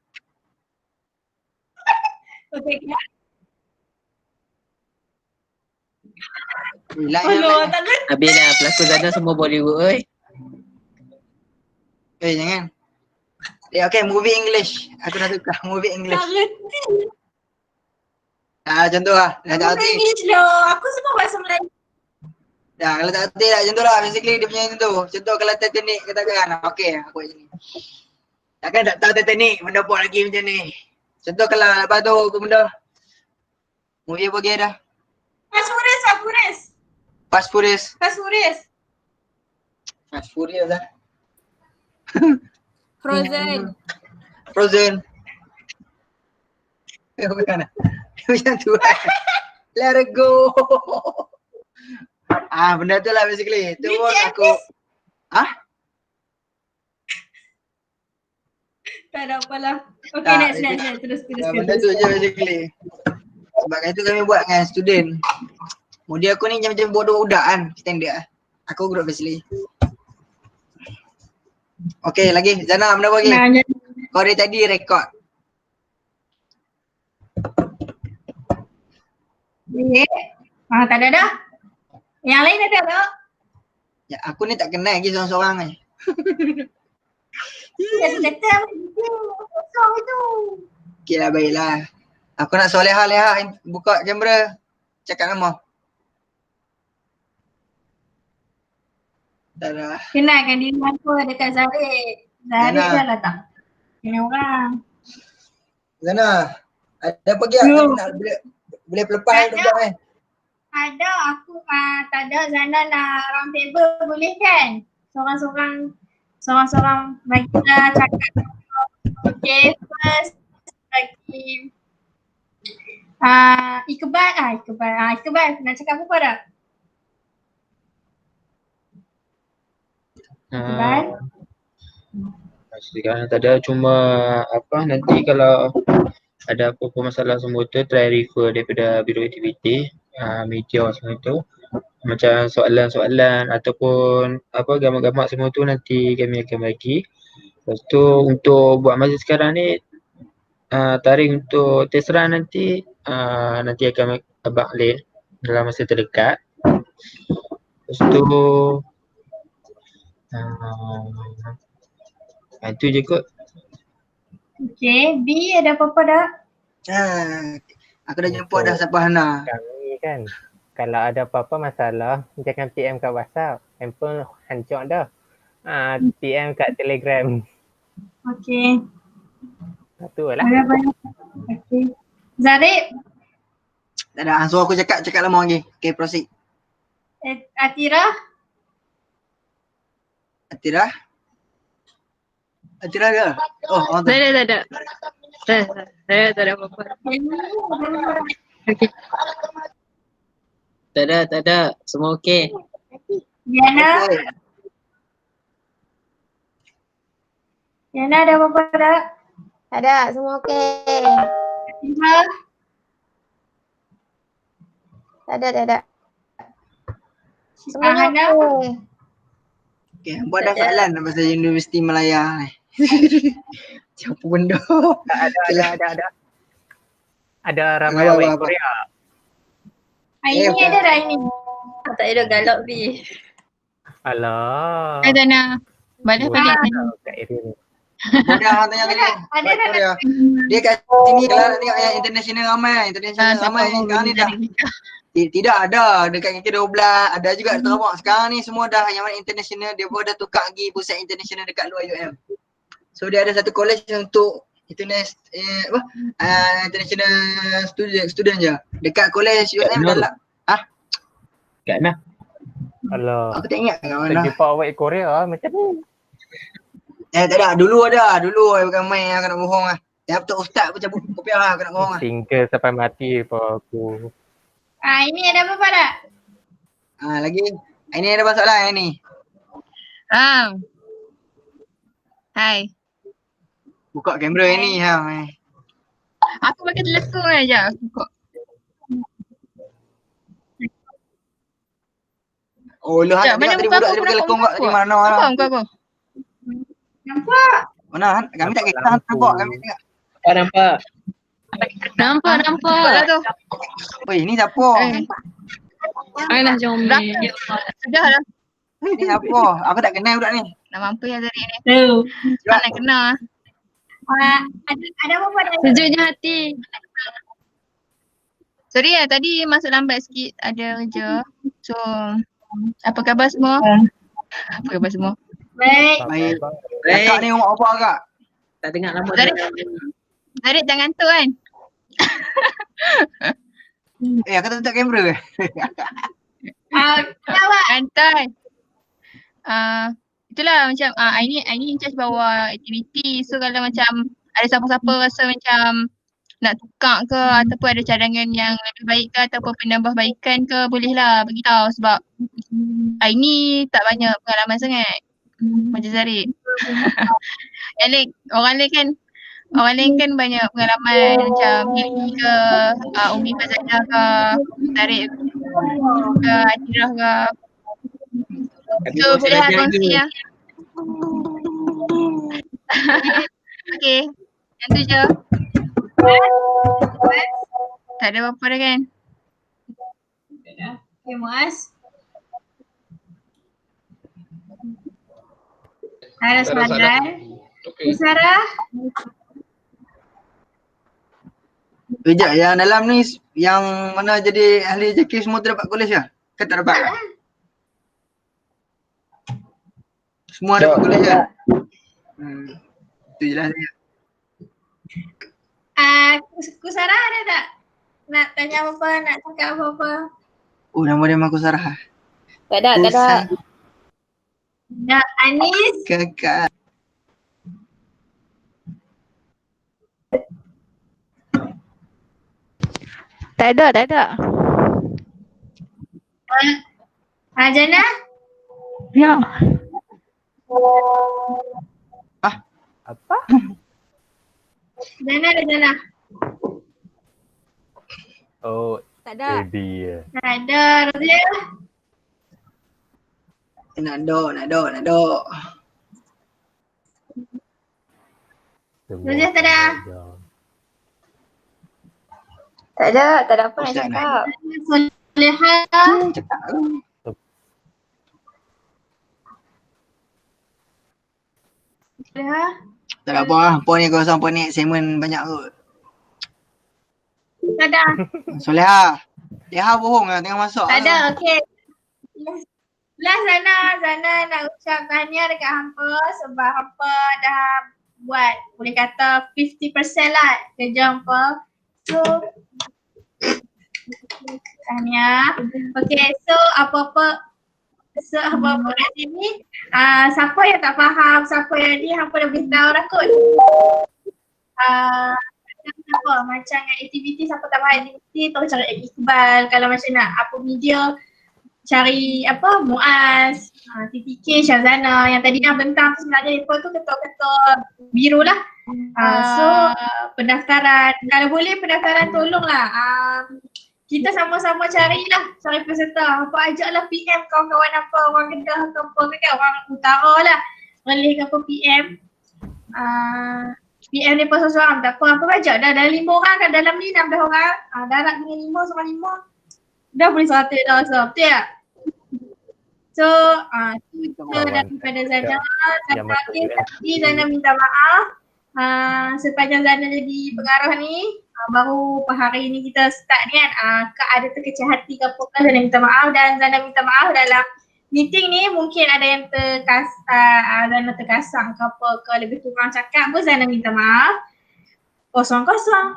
Okay. Hilang Aduh, yang tak ada. Habis dah pelakon Zana semua Bollywood oi. jangan. Okay, movie English. Aku dah suka movie English. Tak reti. Contoh lah. Dah tak Aku reti. English lah. Aku suka bahasa Melayu. Kalau tak reti lah contoh lah. Basically dia punya contoh. Contoh kalau Titanic katakan. Okay, aku buat macam ni. Takkan tak tahu Titanic benda buat lagi macam ni. Contoh kalau lepas tu apa benda. Movie apa lagi dah? Fast Furious, Fast Furious. Fast Furious. Fast Furious. Fast Furious lah. Frozen. Frozen. Bukan lah. Macam tu lah. Let it go. Benda tu lah basically. Tu pun aku. Tak ada apalah. Okay, next. Terus. Benda tu je basically. Sebab itu kami buat dengan student. Mudi aku ni macam bodoh budak kan. Standard lah. Aku group basically. Okay lagi. Zana benda apa lagi? Kau dari tadi rekod. Tak ada dah. Yang lain ada tak? Ya, aku ni tak kenal lagi seorang-seorang ni. Datang kosong itu. Okay lah, baiklah. Aku nak soleha-leha buka kamera. Cakap nama. Tak ada. Kenalkan diri aku dekat Zarik. Zarik Zana. dah lah tak? Kena orang. Zana, ada pergi tak? Nak boleh pelepas tu buat Ada, aku tak ada. Zana nak round table boleh kan? Seorang-seorang bagi kita cakap. Okay, first bagi Iqbal nak cakap apa dah? Sekarang tak ada, cuma nanti kalau ada apa-apa masalah semua tu try refer daripada biro aktiviti, media semua tu. Macam soalan-soalan ataupun gambar-gambar semua tu nanti kami akan bagi. Lepas tu untuk buat masa sekarang ni tarikh untuk test run nanti akan abang late dalam masa terdekat. Lepas tu itu je kot. Okay, B ada apa-apa dah? Aku dah jumpa dah siapa Hana. Kami kan, kalau ada apa-apa masalah, jangan PM kat WhatsApp. Handphone hancur dah. PM kat Telegram. Okay. Itu lah. Okay. Zarik? Tak ada, so aku cakap lama lagi. Okay, proceed. Atira? Atira ada? Oh, Tak ada. Tak ada apa-apa. Okay. Tak ada. Semua okey. Diana? Diana ada apa-apa tak? Tak ada, semua okey. Atira? Tak ada. Semua Hana? okey. Okay, buat dah soalan pasal Universiti Malaya ni. Siapa benda? Ada. Ada ramai awak Korea. Ini ada dah ini. Tak ada galak B. Alah. Dana. Balas balik tadi. Kat area ni. Mudah tanya tadi. Korea. Dia kat sini kalau nak tengok yang international ramai. Sekarang ni dah. Tidak ada. Dekat KK12 ada juga Sarawak. Sekarang ni semua dah yang mana international dia pun dah tukar lagi pusat international dekat luar UM. So dia ada satu college untuk international student je. Dekat college UM dah lah. Kat mana? Alah. Aku tak ingat kat Tak mana. jumpa awak Korea macam ni. Tak ada. Dulu bukan main aku nak bohong lah. Yang betul ustaz pun cabut kopiah lah aku nak bohong lah. Tinggal sampai mati apa aku. Ini ada apa-apa tak? Lagi. Ini ada masalah yang ni. Hai. Buka kamera yang ni ha. Aku pakai telefon aja. Oh, lu hang tengok tadi budak dia pakai lekong kat tadi mana lah. Apa muka aku? Nampak? Mana? Kami tak kira nampak. Kami tengok. Nampak. Nampak lah tu. Weh, ni siapa? Alah comel. Sudah lah. Ni siapa? Aku tak kenal budak ni. Nak mampu yang tadi ni. Cepat. Nak kena. Ada apa pada Sejuknya hati. Sorry lah, tadi masuk lambat sikit, ada kerja. So, apa khabar semua? Apa khabar semua? baik? Baik. Kakak ni umur apa kak? Tak dengar lama. Zarit jangan ngantuk kan? Aku tak tutup kamera ke? Santai. Itulah macam Aini in charge bawa aktiviti. So kalau macam ada siapa-siapa rasa macam nak tukar ke ataupun ada cadangan yang lebih baik ke ataupun penambahbaikan ke, bolehlah beritahu sebab Aini tak banyak pengalaman sangat macam Zarit. Orang lain kan banyak pengalaman macam Hilmi ke, Umi Fazana ke, Zarit ke, Atirah ke. So boleh lah kongsi lah. Okay, yang tu je. Tak ada apa-apa dah kan? Okay, Muaz. Ada Sadran. Sarah. Sekejap, yang dalam ni yang mana jadi ahli JK semua tu dapat college ke? Ke tak dapat? Semua dapat college ke? Itu je lah dia. Kusara ada tak? Nak tanya apa-apa, nak cakap apa-apa? Oh, nama dia Mak Sarah. Tak ada. Nak Anis? Kakak. Tak ada. Jana? Ya. Apa? Jana. Oh, Tak ada. dia. Tak ada. Rozia? Nak dok. Rozia tak ada? Tak ada apa nak cakap. Soleha? Soleha? Tak ada apa lah. Apa ni kau sampai ni segmen banyak kot. Tak ada. Soleha. Leha bohong lah tengah masak. Tak ada, okey. Last Zana nak ucap tahniah dekat hampa sebab hampa dah buat boleh kata 50% lah kerja hampa. So tahniah. Okey, so apa-apa kat sini, siapa yang tak faham, siapa yang ni hampa dah beritahu dah kot. Apa macam aktiviti, siapa tak faham aktiviti terus cari Iqbal. Kalau macam nak apa media cari apa Muaz, TTK, Syazana yang tadi dah bentang tu sebenarnya mereka tu ketua-ketua biru lah. So pendaftaran, kalau boleh pendaftaran tolonglah kita sama-sama carilah, cari peserta. Apa ajaklah PM kawan-kawan apa, orang Kedah ke apa ke, orang utara lah. Relih ke apa PM. PM ni pasal seorang tak apa ajak dah. Dah 5 orang kan dalam ni 16 orang. Darat dengan 5 sama 5. Dah boleh 100 dah so. Betul tak? So kita daripada Zana. Zana minta maaf. Sepanjang Zana jadi pengarah ni. Baru hari ni kita start ni kan. Kak ada terkecil hati ke apa kan, Zana minta maaf. Dan Zana minta maaf dalam meeting ni mungkin ada yang Zana terkasar ke apa ke, lebih kurang cakap pun Zana minta maaf. Kosong.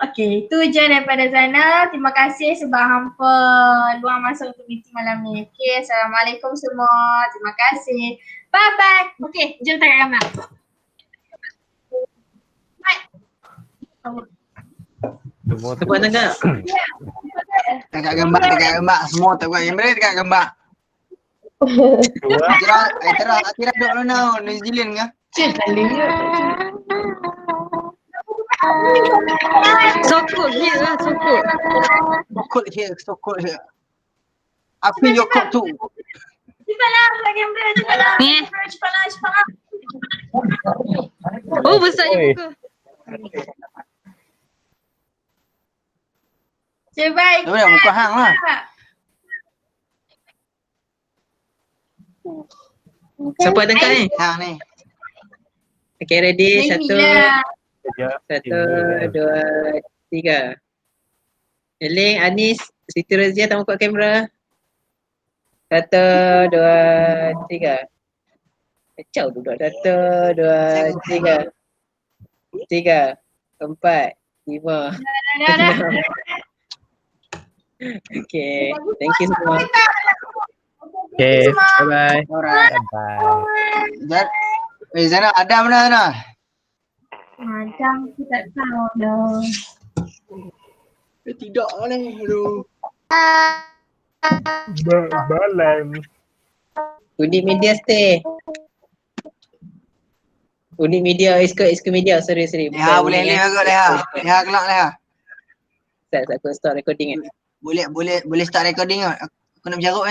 Okey, itu je daripada Zana. Terima kasih sebab hampa luang masa untuk meeting malam ni. Okey, Assalamualaikum semua. Terima kasih. Bye-bye. Okey, jom tengok gambar. Semua tengok. Tengok gambar. Semua tengok gambar. Atirah duduk mana? New Zealand ke? Sokut here. Sokut here. Aku your cook tu. Cepatlah, gambar. Cepatlah. Oh, besarnya Oi. muka. Cepat. Tu dah muka hang lah. Siapa tengah ni? Hang ni. Okay, ready? Satu, Sekejap. satu, dua, tiga. Eling, Anis, Siti Razia tak buka kamera. Satu, dua, tiga. Kacau duduk. Satu, dua, tiga. Tiga, empat, lima, enam. Okay, thank you semua. Okay, bye-bye. Alright. Bye-bye. Zana, ada mana Zana? Macam aku tak tahu dah. Tidak ni. Aduh. Balam. Unik media stay. Unik media, Isko media. Sorry. Leha boleh live agak Leha. Leha kelak Leha. Aku start recording kan. Boleh start recording tak? Aku nak berjaruk